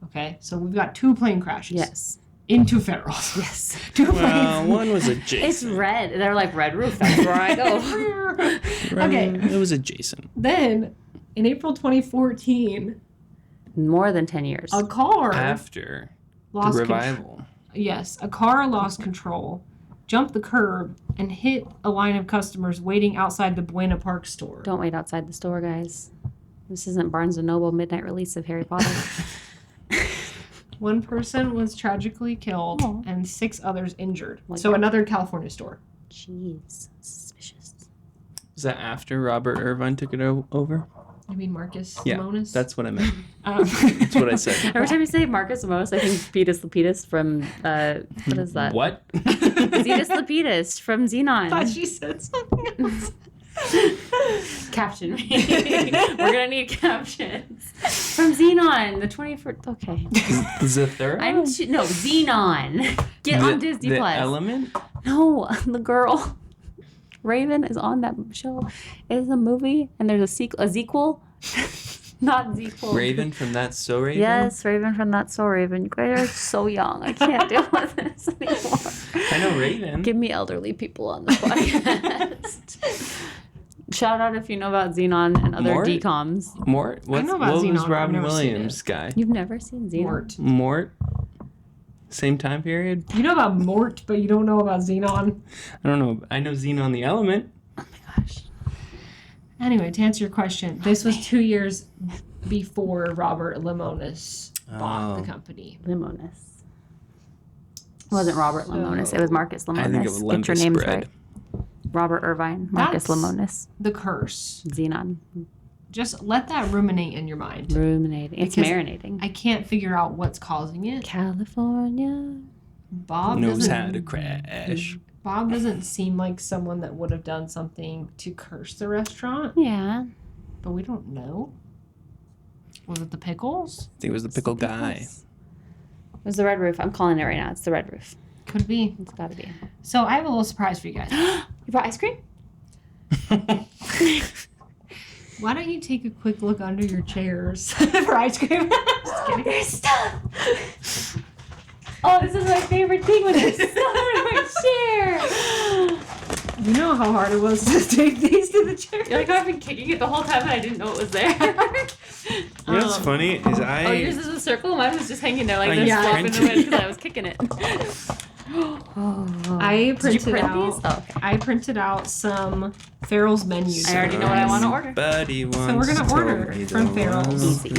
Okay, so we've got 2 plane crashes. Yes. Into Farrell's. Yes. 2 planes. Well, one was adjacent. It's red. They're like red roof. That's where I go. Okay. It was adjacent. Then, in April 2014, More than 10 years. a car After the lost revival. a car lost control, jumped the curb, and hit a line of customers waiting outside the Buena Park store. Don't wait outside the store, guys. This isn't Barnes & Noble midnight release of Harry Potter. 1 person was tragically killed Aw. and 6 others injured. Like So that. another California store. Jeez. Suspicious. Was that after Robert Irvine took it over? You mean Marcus Yeah, Lemonis? that's what I meant. That's That's what I said. Every time you say Marcus Lemonis, I think Vetus Lapidus from, what is that? What? Vetus Lapidus from Xenon. thought she said something else. Caption me. We're gonna need captions from Xenon, the 24th. Okay, Zathura? no Xenon. Get on Disney the Plus. Element? No, the girl. Raven is on that show. It is a movie, and there's a sequel. Not sequel. Raven from That's So Raven? Yes, Raven from That's So Raven. You guys are so young. I can't deal with this anymore. I know Raven. Give me elderly people on the podcast. Shout out if you know about Xenon and other Mort? DComs. Mort? I know about what Xenon, was I've Robin never seen Williams' guy? You've never seen Xenon? Mort? Same time period? You know about Mort, but you don't know about Xenon. I don't know. I know Xenon the Element. Oh my gosh. Anyway, to answer your question, this was 2 years before Robert Lemonis bought the company. Lemonis. It wasn't Robert Lemonis. It was Marcus Lemonis. I think it was Get your Lembas names bread. right. Robert Irvine, Marcus That's- Lemonis, The curse. Xenon. Just let that ruminate in your mind. Ruminating. It's Because marinating. I can't figure out what's causing it. California. Bob Knows how doesn't. to crash. Bob doesn't seem like someone that would have done something to curse the restaurant, Yeah. but we don't know. Was it the pickles? I think it was the pickle guy. It was the Red Roof. I'm calling it right now. It's the Red Roof. Could be. It's got to be. So I have a little surprise for you guys. You brought ice cream? Why don't you take a quick look under your chairs for ice cream? Just kidding. There's stuff. Oh, this is my favorite thing when there's stuff in my chair. You know how hard it was to take these to the chair. You're like, I've been kicking it the whole time and I didn't know it was there. You know what's funny is Oh, yours is a circle? Mine was just hanging there like Oh, this, you flopping in the printed- wind because I was kicking it. I Did you printed print out. these? Oh, okay. I printed out some Farrell's menus. I already know what I want to order. So we're gonna order from Farrell's. Easy.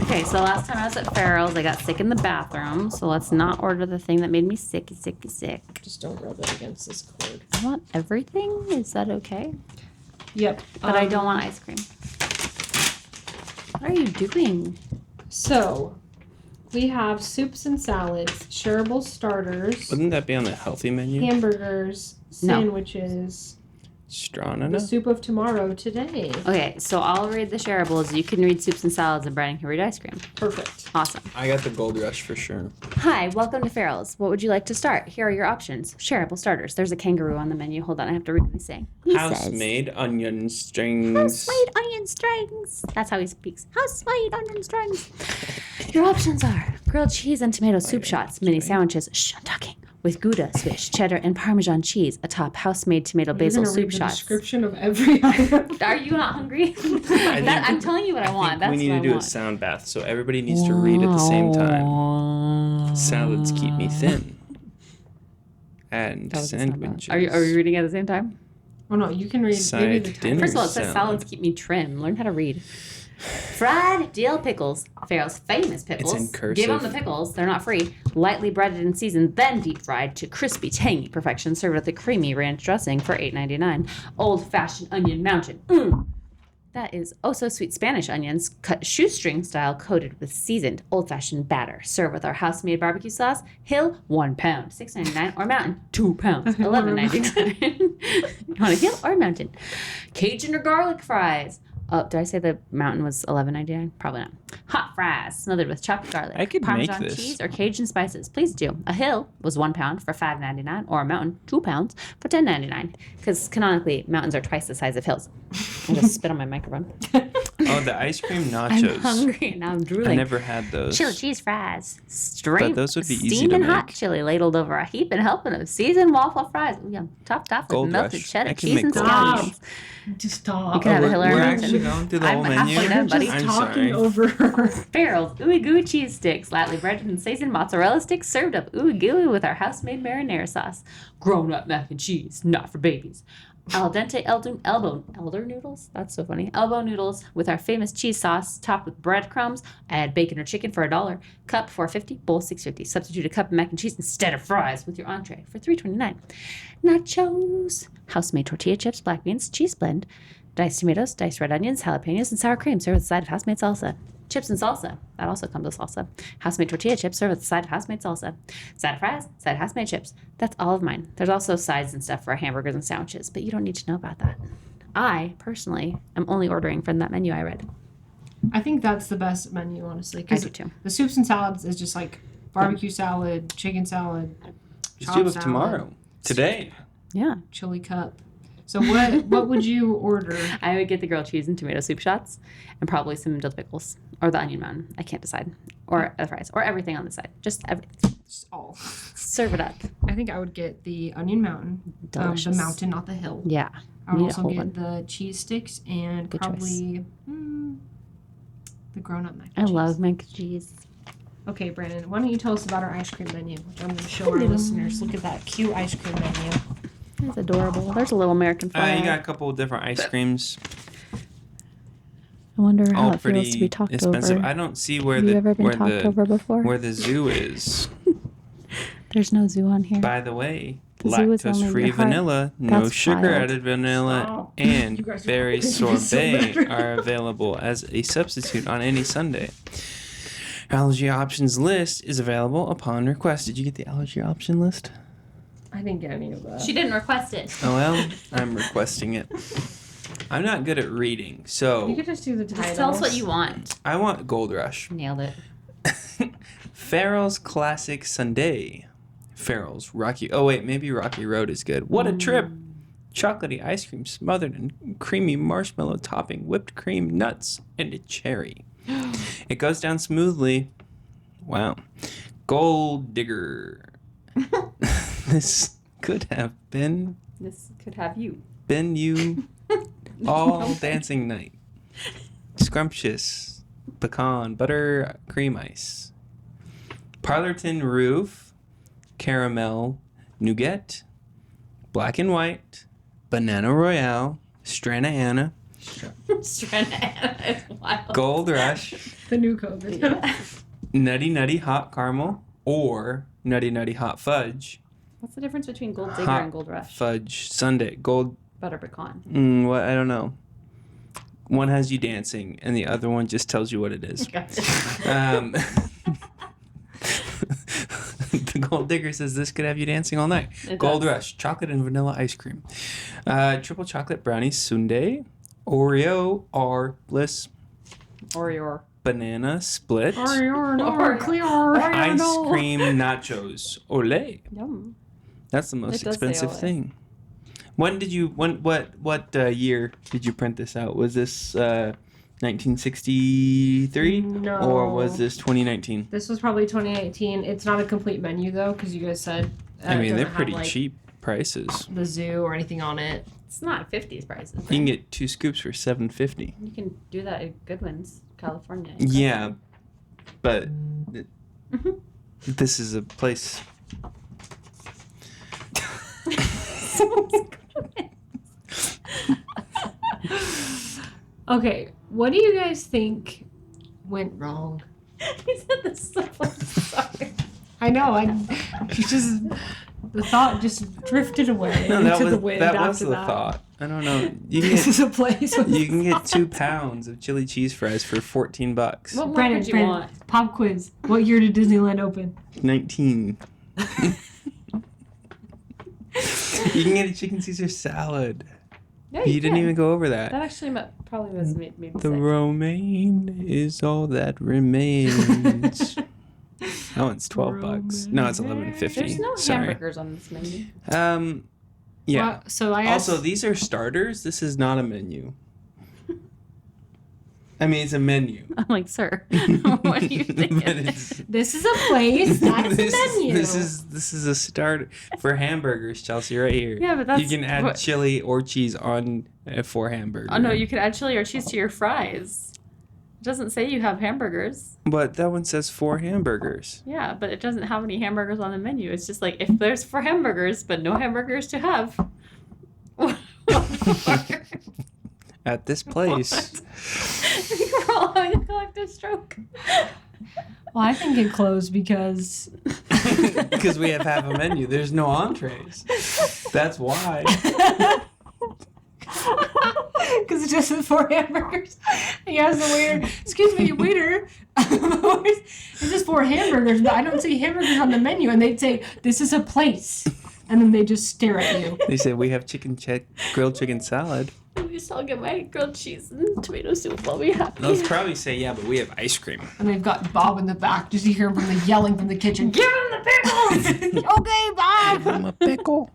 Okay, so last time I was at Farrell's, I got sick in the bathroom. So let's not order the thing that made me sick. Just don't rub it against this cord. I want everything. Is that okay? Yep. But I don't want ice cream. What are you doing? So, we have soups and salads, shareable starters, Wouldn't that be on the healthy menu? hamburgers, No. sandwiches, the Stranana? soup of tomorrow today. Okay, so I'll read the shareables. You can read soups and salads, and Brandon can read ice cream. Perfect. Awesome. I got the Gold Rush for sure. Hi, welcome to Farrell's. What would you like to start? Here are your options. Shareable starters. There's a kangaroo on the menu. Hold on, I have to read what he's saying. He says, House-made onion strings. house-made onion strings. That's how he speaks. House-made onion strings. Your options are grilled cheese and tomato soup shots, mini sandwiches, shh, I'm talking, with Gouda, Swiss, cheddar, and Parmesan cheese atop house-made tomato basil You're gonna soup read the shots. description of every item. Are you not hungry? think- I'm telling you what I want. That's we need what to I do a want. sound bath so everybody needs to read at the same time. Salads keep me thin. And That was a sound bath. sandwiches. Are you reading at the same time? Oh no, you can read maybe the Side time. dinner. First of all, it says Salad. salads keep me trim. Learn how to read. Fried dill pickles. Farrell's famous pickles. It's in cursive. Give them the pickles. They're not free. Lightly breaded and seasoned, then deep fried to crispy, tangy perfection. Served with a creamy ranch dressing for $8.99. Old-fashioned onion mountain. That is oh so sweet Spanish onions, cut shoestring style, coated with seasoned old-fashioned batter. Serve with our house-made barbecue sauce. Hill, 1 pound, $6.99, or Mountain, 2 pounds, $11.99. You want a Hill or a Mountain? Cajun or garlic fries. Oh, did I say the Mountain was $11.99? Probably not. Hot fries smothered with chopped garlic, I could make Parmesan this. cheese, or Cajun spices. Please do. A Hill was 1 pound for $5.99, or a Mountain, 2 pounds for $10.99. Because canonically, mountains are twice the size of hills. I just spit on my microphone. Oh, the ice cream nachos. I'm hungry and now I'm drooling. I never had those. Chili cheese fries. Straight, those would be easy steaming to hot make. chili ladled over a heaping helping of seasoned waffle fries. Ooh, yum. Topped off with Gold melted Rush. cheddar I can cheese make and Gold Rush. scallions. Just stop. You can have a we're, Hillary we're Mountain. actually going through the I'm whole halfway menu. done, buddy. Just I'm talking sorry. over her. Farrell's ooey gooey cheese sticks, lightly breaded and seasoned mozzarella sticks served up ooey gooey with our house-made marinara sauce. Grown-up mac and cheese, not for babies. Al dente elder noodles? That's so funny. Elbow noodles with our famous cheese sauce topped with breadcrumbs. Add bacon or chicken for $1. Cup $4.50, bowl $6.50. Substitute a cup of mac and cheese instead of fries with your entree for $3.29. Nachos. House-made tortilla chips, black beans, cheese blend, diced tomatoes, diced red onions, jalapenos, and sour cream served with a side of house-made salsa. Chips and salsa. That also comes with salsa. House-made tortilla chips served with a side of house-made salsa. Side of fries, side of house-made chips. That's all of mine. There's also sides and stuff for our hamburgers and sandwiches, but you don't need to know about that. I, personally, am only ordering from that menu I read. I think that's the best menu, honestly. I 'cause do too. The soups and salads is just like barbecue salad, chicken salad, The chopped soup of salad, tomorrow. Today. Yeah. chili cup. So what would you order? I would get the grilled cheese and tomato soup shots, and probably some dill pickles or the onion mountain. I can't decide, or the fries, or everything on the side. Just everything. Just all. Serve it up. I think I would get the onion mountain. Delicious. The mountain, not the hill. Yeah. I would Need a also whole get one. the cheese sticks and Good probably the grown-up mac I and cheese. love mac and cheese. Okay, Brandon, why don't you tell us about our ice cream menu, which I'm going to show our listeners. Look at that cute ice cream menu. It's adorable. There's a little American flag. You got a couple of different ice creams. I wonder how All it feels to pretty be talked expensive. over. I don't see where Have you ever been where talked over before? where the zoo is. There's no zoo on here. By the way, The zoo is only lactose-free your heart. vanilla, no That's sugar-added vanilla, Stop. and You guys are berry making me so sorbet mad. are available as a substitute on any Sunday. Allergy options list is available upon request. Did you get the allergy option list? I didn't get any of that. She didn't request it. Oh well, I'm requesting it. I'm not good at reading, You so could just do the titles. Just tell us what you want. I want Gold Rush. Nailed it. Farrell's Classic Sundae. Farrell's Rocky. Oh wait, maybe Rocky Road is good. What a trip! Chocolatey ice cream smothered in creamy marshmallow topping, whipped cream, nuts, and a cherry. It goes down smoothly. Wow. Gold Digger. This could have been This could have you. you all dancing night. Scrumptious pecan butter cream ice. Parlorton roof caramel nougat. Black and white banana royale. Strana Anna. Strana is wild. Gold Rush. The new COVID. Nutty Nutty Hot Caramel or Nutty Nutty Hot Fudge. What's the difference between Gold Digger Hot and Gold Rush? Fudge Sundae. Gold. Butter pecan. What? I don't know. One has you dancing, and the other one just tells you what it is. Gotcha. The Gold Digger says this could have you dancing all night. It Gold does. Rush, chocolate and vanilla ice cream. Triple chocolate brownie sundae. Oreo or Bliss. Oreo. Banana split. Oreo. Clear. Ice no. cream nachos. Ole. Yum. That's the most It does say expensive Ole. thing. What year did you print this out? Was this 1963? No. Or was this 2019? This was probably 2018. It's not a complete menu, though, because you guys said I it mean, they're doesn't pretty have, like, cheap prices. the zoo or anything on it. It's not 50s prices. You can get 2 scoops for $7.50. You can do that at Goodwin's, California. Yeah, but Mhm. this is a place. Okay, what do you guys think went wrong? He said this so sorry. I know. The thought just drifted away No, into the wind that after was the that. thought. I don't know. You can This get is a place. with you can get thought. 2 pounds of chili cheese fries for $14. What more Brandon, could you Brandon, want? pop quiz. What year did Disneyland open? 19. You can get a chicken Caesar salad. Yeah, You didn't can. even go over that. That actually probably was made me The sick. romaine is all that remains. That one's $12. No, it's $11.50. There's no Sorry. hamburgers on this menu. Yeah. Well, so I asked. Also, these are starters. This is not a menu. I mean, it's a menu. I'm like, sir, what do you think? But it's, This is a place, not a this, menu. This is a starter for hamburgers, Chelsea, right here. Yeah, but that's you can add what- chili or cheese on for hamburger. Oh no, you could add chili or cheese to your fries. It doesn't say you have hamburgers. But that one says 4 hamburgers. Yeah, but it doesn't have any hamburgers on the menu. It's just like if there's 4 hamburgers, but no hamburgers to have. What for? At this place. We're all having a collective stroke. Well, I think it closed because Because we have half a menu. There's no entrees. That's why. because it just says 4 hamburgers. He has the waiter. Excuse me, waiter. It says 4 hamburgers, but I don't see hamburgers on the menu. And they'd say, "This is a place," and then they just stare at you. They said we have grilled chicken salad. At least I'll get my grilled cheese and tomato soup. I'll be happy. They'll probably say, yeah, but we have ice cream. And they've got Bob in the back. Just you hear him from the yelling from the kitchen. Give him the pickles! Okay, Bob. Give them a pickle.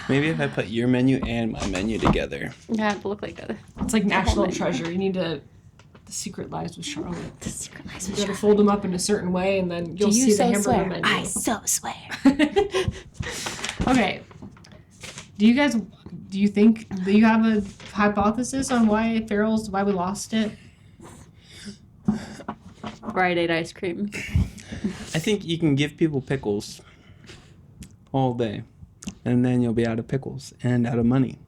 Maybe if I put your menu and my menu together. Yeah, it'd look like a... It's like whole National menu. Treasure. You need to... The Secret Lives with Charlotte. The Secret Lives You of gotta Charlotte. fold them up in a certain way, and then you'll Do you see the so hamburger swear? menu. I so swear. Okay. Do you think, do you have a hypothesis on why we lost it? Rite Aid ice cream. I think you can give people pickles all day, and then you'll be out of pickles and out of money.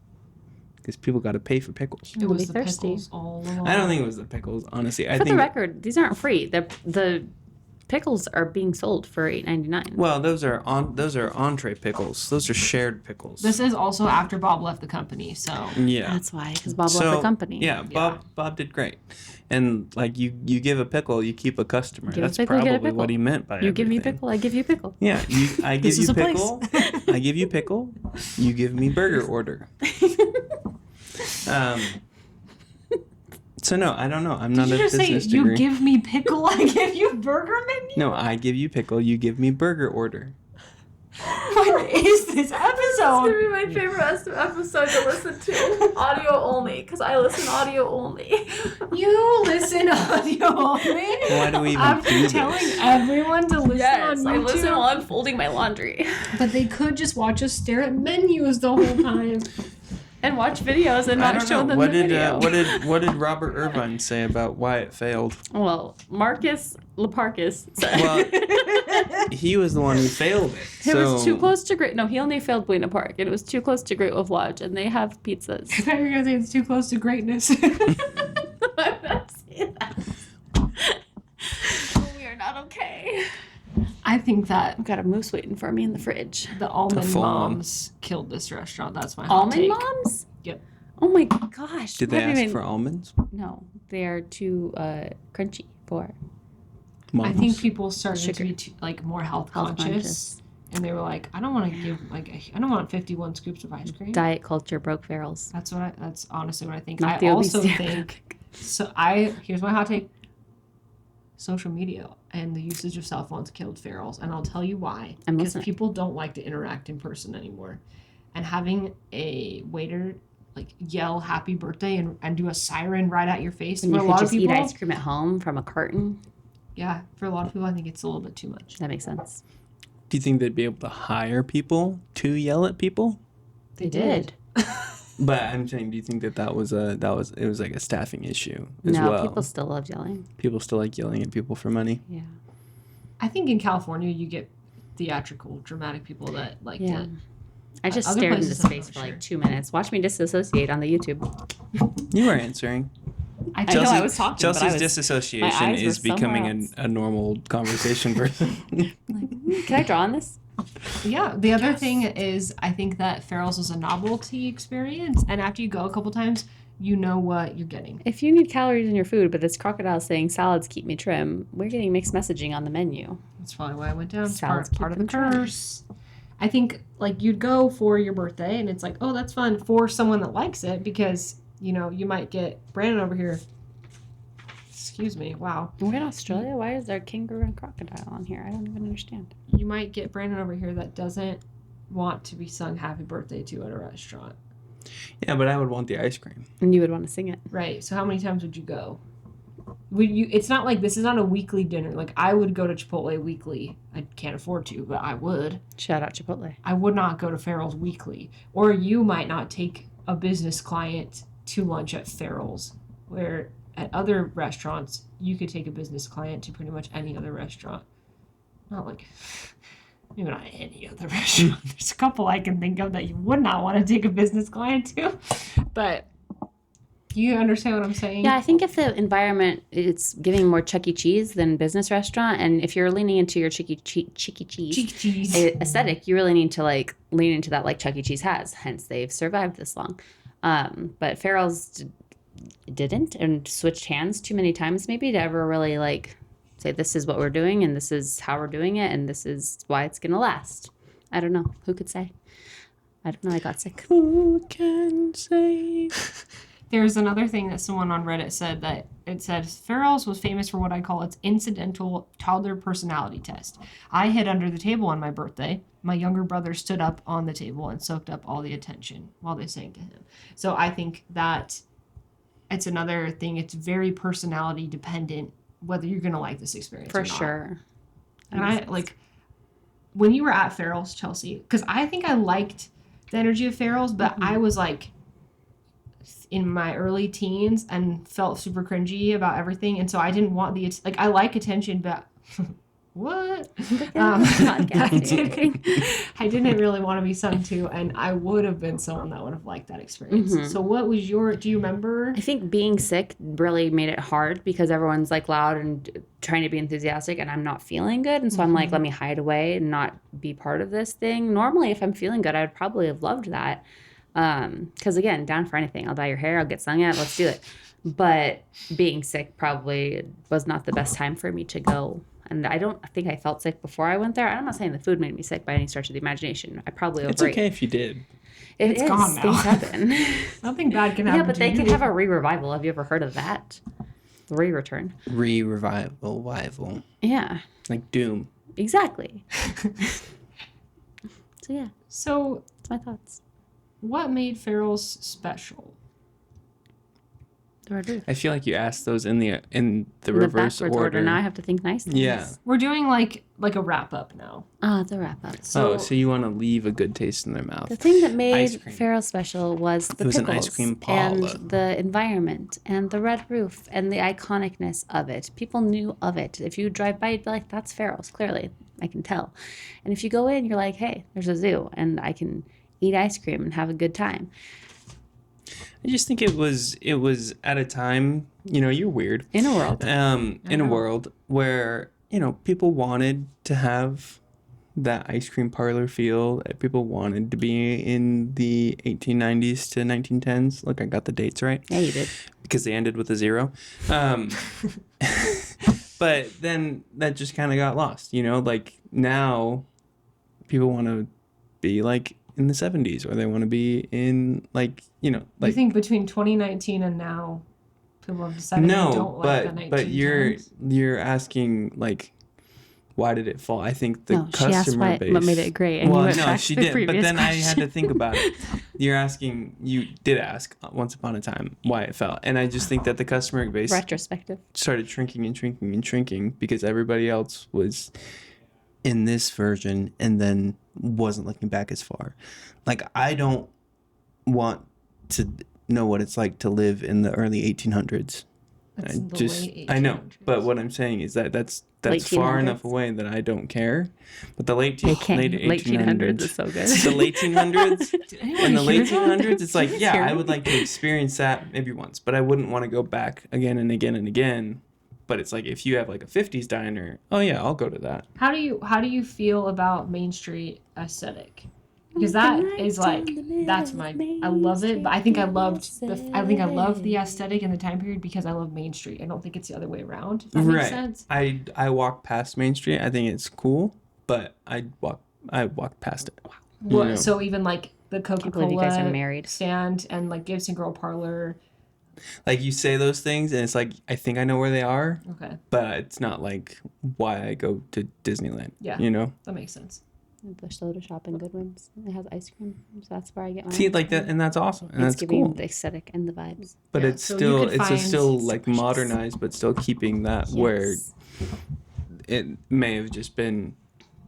Because people got to pay for pickles. It was be the thirsty. pickles all along. I don't think it was the pickles, honestly. I For think the record, these aren't free. The pickles are being sold for $8.99. well, those are entree pickles. Those are shared pickles. This is also after Bob left the company, so. Yeah. That's why, because Bob left the company. Yeah, Bob did great. And like you give a pickle, you keep a customer. Give a That's pickle, get a probably pickle. what he meant by You give me everything. pickle, I give you pickle. Yeah, I give This is you a place. pickle. I give you pickle. You give me burger order. So no, I don't know. I'm not Did a you just say, business you degree. give me pickle, I give you burger menu? No, I give you pickle. You give me burger order. What is this It's gonna episode? be my favorite episode to listen to. Audio only, because I listen audio only. You listen audio only? Why do we even After do telling this? everyone to listen Yes, on I YouTube. listen while I'm folding my laundry. But they could just watch us stare at menus the whole time. And watch videos and I not don't show know. them What the did video. what did Robert Irvine say about why it failed? Well, Marcus Leparcus said Well, he was the one who failed it. it was too close to Great. No, he only failed Buena Park, and it was too close to Great Wolf Lodge, and they have pizzas. I thought you were going to say it's too close to greatness. I'm not saying that. We are not okay. I think that I've got a moose waiting for me in the fridge. the almond full one. moms killed this restaurant. That's my hot Almond take. moms? Yep. Oh my gosh. Did they I haven't ask even- for almonds? No, they are too crunchy for I think people started Sugar. to be more health health conscious. conscious. And they were like, I don't want to give, I don't want 51 scoops of ice cream. Diet culture broke Farrell's. That's honestly what I think. Not I the also obesity think, here's my hot take. Social media and the usage of cell phones killed Farrell's, and I'll tell you why. I'm Because listening. people don't like to interact in person anymore. And having a waiter yell happy birthday and do a siren right at your face And for you a could lot of just eat people. ice cream at home from a carton. Yeah, for a lot of people I think it's a little bit too much. That makes sense. Do you think they'd be able to hire people to yell at people? They did. But I'm saying, do you think it was like a staffing issue as No, well? people still love yelling. People still like yelling at people for money. Yeah. I think in California you get theatrical, dramatic people that like Yeah. to. I just Other stared into places, I'm space not for sure. like 2 minutes. Watch me disassociate on the YouTube. You were answering. I I know I was talking, but Chelsea's I was, my disassociation eyes were is becoming somewhere else. a normal conversation person. Can I draw on this? Yeah, the other thing is I think that Farrell's was a novelty experience, and after you go a couple times, you know what you're getting. If you need calories in your food, but this crocodile saying salads keep me trim, we're getting mixed messaging on the menu. That's probably why I went down. It's Salads part of keep the them trim. curse. I think you'd go for your birthday, and it's like, oh, that's fun for someone that likes it because you might get Brandon over here. Excuse me. Wow. We're in Australia? Why is there a kangaroo and crocodile on here? I don't even understand. You might get Brandon over here that doesn't want to be sung happy birthday to at a restaurant. Yeah, but I would want the ice cream. And you would want to sing it. Right. So how many times would you go? Would you? It's not like this is not a weekly dinner. Like I would go to Chipotle weekly. I can't afford to, but I would. Shout out Chipotle. I would not go to Farrell's weekly. Or you might not take a business client to lunch at Farrell's, where at other restaurants you could take a business client to pretty much any other restaurant. Not like maybe not any other restaurant. There's a couple I can think of that you would not want to take a business client to, but. You understand what I'm saying? Yeah, I think if the environment it's giving more Chuck E. Cheese than business restaurant, and if you're leaning into your Chuck E. Cheese aesthetic, you really need to lean into that like Chuck E. Cheese has. Hence, they've survived this long. But Farrell's didn't and switched hands too many times maybe to ever really say this is what we're doing and this is how we're doing it and this is why it's gonna last. I don't know. Who could say? I don't know. I got sick. Who can say? There's another thing that someone on Reddit said that it said Farrell's was famous for what I call its incidental toddler personality test. I hid under the table on my birthday. My younger brother stood up on the table and soaked up all the attention while they sang to him. So I think that it's another thing. It's very personality dependent whether you're going to like this experience For or not. sure. And I like when you were at Farrell's, Chelsea, because I think I liked the energy of Farrell's, but I was like in my early teens and felt super cringy about everything, and so I didn't want the like I like attention, but what? I didn't really want to be sung to, and I would have been someone that would have liked that experience. So what was do you remember? I think being sick really made it hard because everyone's like loud and trying to be enthusiastic and I'm not feeling good. And so I'm like, let me hide away and not be part of this thing. Normally, if I'm feeling good, I'd probably have loved that. Because again, down for anything. I'll dye your hair, I'll get sung at, let's do it. But being sick probably was not the best time for me to go. And I don't think I felt sick before I went there. I'm not saying the food made me sick by any stretch of the imagination. I probably overate. It's okay if you did. It's gone now. Things happen. Nothing bad can happen. Yeah, but they could have a re-revival. Have you ever heard of that? Re-return. Revival. Yeah. Like Doom. Exactly. So yeah, So that's my thoughts. what made Farrell's special? The red roof. I feel like you asked those in the In reverse backwards order. Now I have to think nice things. Yeah. We're doing like a wrap up now. The wrap up. So you want to leave a good taste in their mouth. The thing that Ice made cream. Farrell special was the It was an pickles ice cream and parlour. the environment and the red roof and the iconicness of it. People knew of it. If you drive by, you'd be like, that's Farrell's, clearly. I can tell. And if you go in, you're like, hey, there's a zoo and I can eat ice cream and have a good time. I just think it was at a time, you're weird. In a world. In a world where, people wanted to have that ice cream parlor feel. People wanted to be in the 1890s to 1910s. Look, I got the dates right. Yeah, you did. Because they ended with a 0. But then that just kind of got lost, like now people want to be like in the 70s or they want to be in like, You think between 2019 and now people have decided they don't like the 1910s? but you're asking like why did it fall? I think the No, she asked customer base. what made it great, and you went back she to the did. But previous then I had to question. think about it. You did ask once upon a time why it fell, and I just think that the customer base Retrospective. started shrinking and shrinking and shrinking because everybody else was in this version and then wasn't looking back as far. Like I don't want to know what it's like to live in the early 1800s. I know, but what I'm saying is that that's far enough away that I don't care. But the late 1800s is so good. The late 1800s in the late 1800s, it's like, yeah, Hear I me? would like to experience that maybe once, but I wouldn't want to go back again and again and again. But it's like if you have like a 50s diner, oh yeah, I'll go to that. How do you feel about Main Street aesthetic? Because that is like that's I love it, but I think I love the aesthetic and the time period because I love Main Street. I don't think it's the other way around. If that makes sense. I walk past Main Street. I think it's cool, but I walk past it. What, so even like the believe you guys are Coca-Cola married. stand and like Gibson Girl Parlor. Like you say those things, and it's like I think I know where they are, Okay, but it's not like why I go to Disneyland. Yeah. That makes sense. The soda shop in Goodwin's. It has ice cream, so that's where I get my. See, like that, and that's awesome, and It's that's giving cool. the aesthetic and the vibes. But Yeah, it's so you still could find still like delicious. modernized, but still keeping that where Yes. it may have just been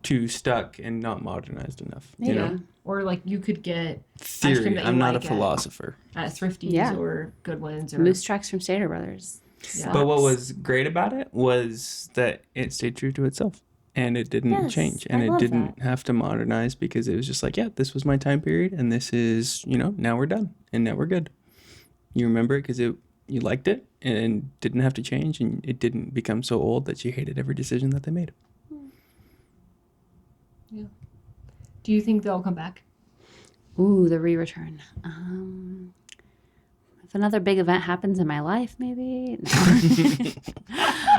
too stuck and not modernized enough. You Yeah. know, Or like you could get ice cream theory. that I'm you not like a philosopher. at Thrifty's Yeah. or Goodwin's or Moose tracks from Stater Brothers. Yeah. But what Sucks. was great about it was that it stayed true to itself. And it didn't Yes, change. I And it love didn't that. have to modernize because it was just like, yeah, this was my time period. And this is, now we're done. And now we're good. You remember it because you liked it and didn't have to change. And it didn't become so old that you hated every decision that they made. Yeah. Do you think they'll come back? Ooh, the re-return. If another big event happens in my life, maybe.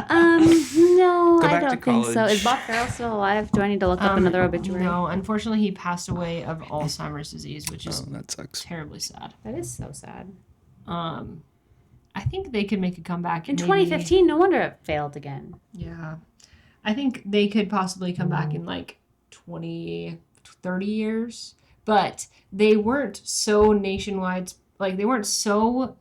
No, Go I back to don't think so. college. Is Bob Farrell still alive? Do I need to look up another obituary? No, unfortunately, he passed away of Alzheimer's disease, which is Oh, that sucks. terribly sad. That is so sad. I think they could make a comeback. In 2015, no wonder it failed again. Yeah. I think they could possibly come back in like 30 years. But they weren't so nationwide, like they weren't so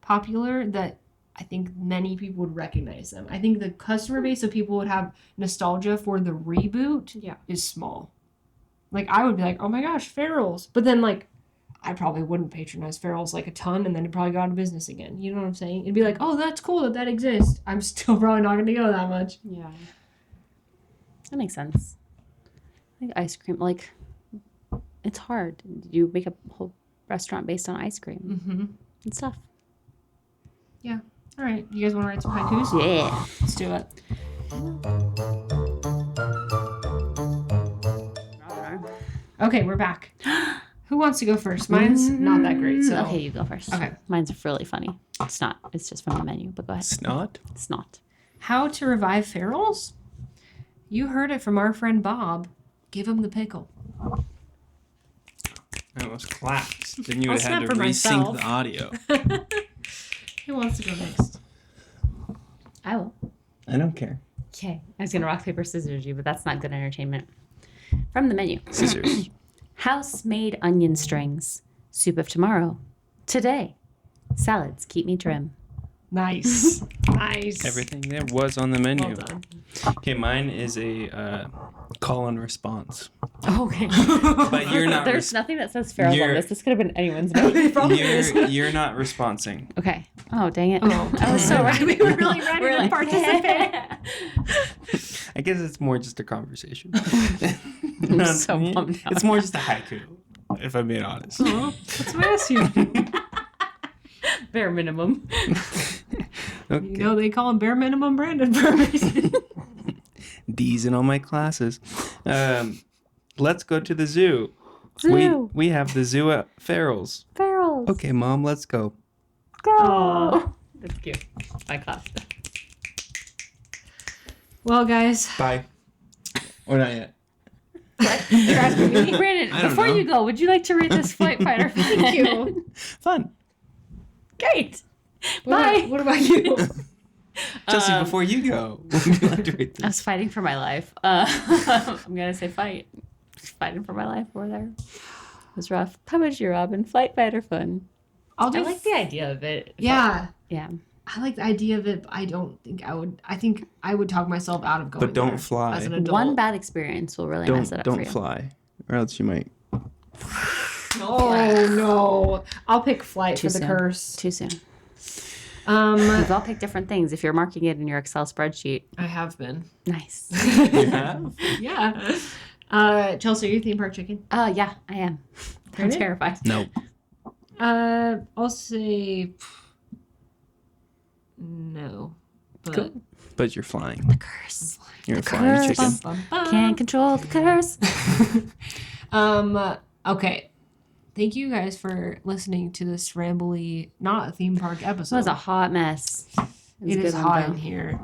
popular that I think many people would recognize them. I think the customer base of people would have nostalgia for the reboot is small. Like I would be like, oh my gosh, Farrell's. But then like I probably wouldn't patronize Farrell's like a ton, and then it probably go out of business again. You know what I'm saying? It'd be like, oh, that's cool that exists. I'm still probably not going to go that much. Yeah. That makes sense. I think ice cream, like, it's hard. You make a whole restaurant based on ice cream. Mm-hmm. It's tough. Yeah. All right. You guys want to write some haikus? Yeah. Let's do it. Okay, we're back. Who wants to go first? Mine's not that great. So Okay, you go first. Okay. Mine's really funny. It's not. It's just from the menu, but go ahead. Snot? It's not. How to revive Farrell's? You heard it from our friend Bob. Give him the pickle. I almost clapped. Then you I'll would have had snap to for resync myself. the audio. Who wants to go next? I will. I don't care. Okay. I was going to rock, paper, scissors you, but that's not good entertainment. From the menu. Scissors. House-made onion strings. Soup of tomorrow. Today. Salads keep me trim. Nice. Nice. Everything there was on the menu. Well done. Okay, mine is a call and response. Okay. But you're not. There's nothing that says Farrell's on you're- this. This could have been anyone's name. You're not responsing. Okay. Oh, dang it. Oh. I was so ready. We were really ready to participate. I guess it's more just a conversation. I'm so bummed out. It's more just a haiku, if I'm being honest. Oh, that's what I asked you. Bare minimum. Okay. You know, they call him bare minimum Brandon for a reason. D's in all my classes. Let's go to the zoo. Zoo. We have the zoo at Farrell's. Farrell's. Okay, Mom, let's go. Go. Aw. That's cute. My class. Well, guys. Bye. Or not yet. You're asking me? Brandon, I don't before know. you go, would you like to read this flight fighter? Thank you. Fun. Great. Bye. What about you? Chelsea, before you go, would you like to read I this? was fighting for my life. I'm going to say fight. Fighting for my life over there. It was rough. How about you, Robin? Flight fighter fun. I'll I do. like the idea of it. Yeah. Yeah. I like the idea of it, but I don't think I would. I think I would talk myself out of going. But don't there fly. As an adult. One bad experience will really mess it up for Don't you. fly, or else you might. Oh no! I'll pick flight Too for the soon. curse. Too soon. We've all picked different things. If you're marking it in your Excel spreadsheet, I have been. nice. You have? Yeah. Chelsea, are you theme park chicken? Yeah, I am. I'm Really? terrified. No. I'll say no. But Cool. But you're flying. The curse. You're a flying curse. chicken. Bum, bum. Can't control the curse. Okay. Thank you guys for listening to this rambly, not a theme park It episode. was a hot mess. It a is good one, hot though. in here.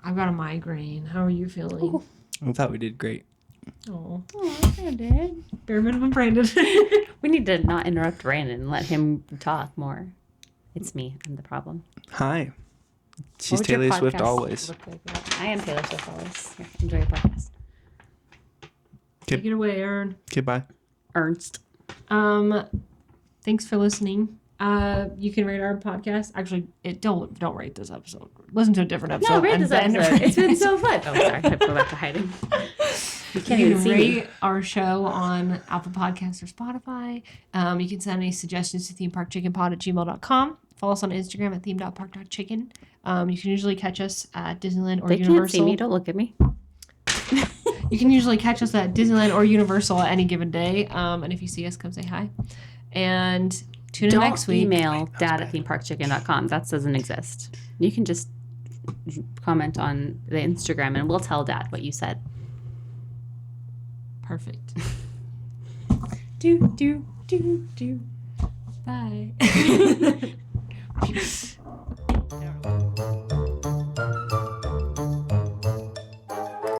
I've got a migraine. How are you feeling? I thought we did great. Oh, Oh, I did. bare minimum Brandon. We need to not interrupt Brandon and let him talk more. It's me. I'm the problem. Hi. What She's would your Taylor Swift podcast always. look like? I am Taylor Swift always. Here, enjoy your podcast. Take it away, Aaron. Okay, bye. Ernst. Thanks for listening. You can rate our podcast. Actually, don't rate this episode. Listen to a different episode. No, read and this then episode. rate It's been it. so fun. Oh, sorry. I have to go back to hiding. You can't You even can see me. rate our show on Apple Podcasts or Spotify. You can send any suggestions to themeparkchickenpod@gmail.com. Follow us on Instagram at theme.park.chicken. You can usually catch us at Disneyland or They Universal. can't see me. Don't look at me. You can usually catch us at Disneyland or Universal at any given day. And if you see us, come say hi. And tune in Don't next week. email dad@themeparkchicken.com. That doesn't exist. You can just comment on the Instagram and we'll tell Dad what you said. Perfect. Do. Bye. Peace.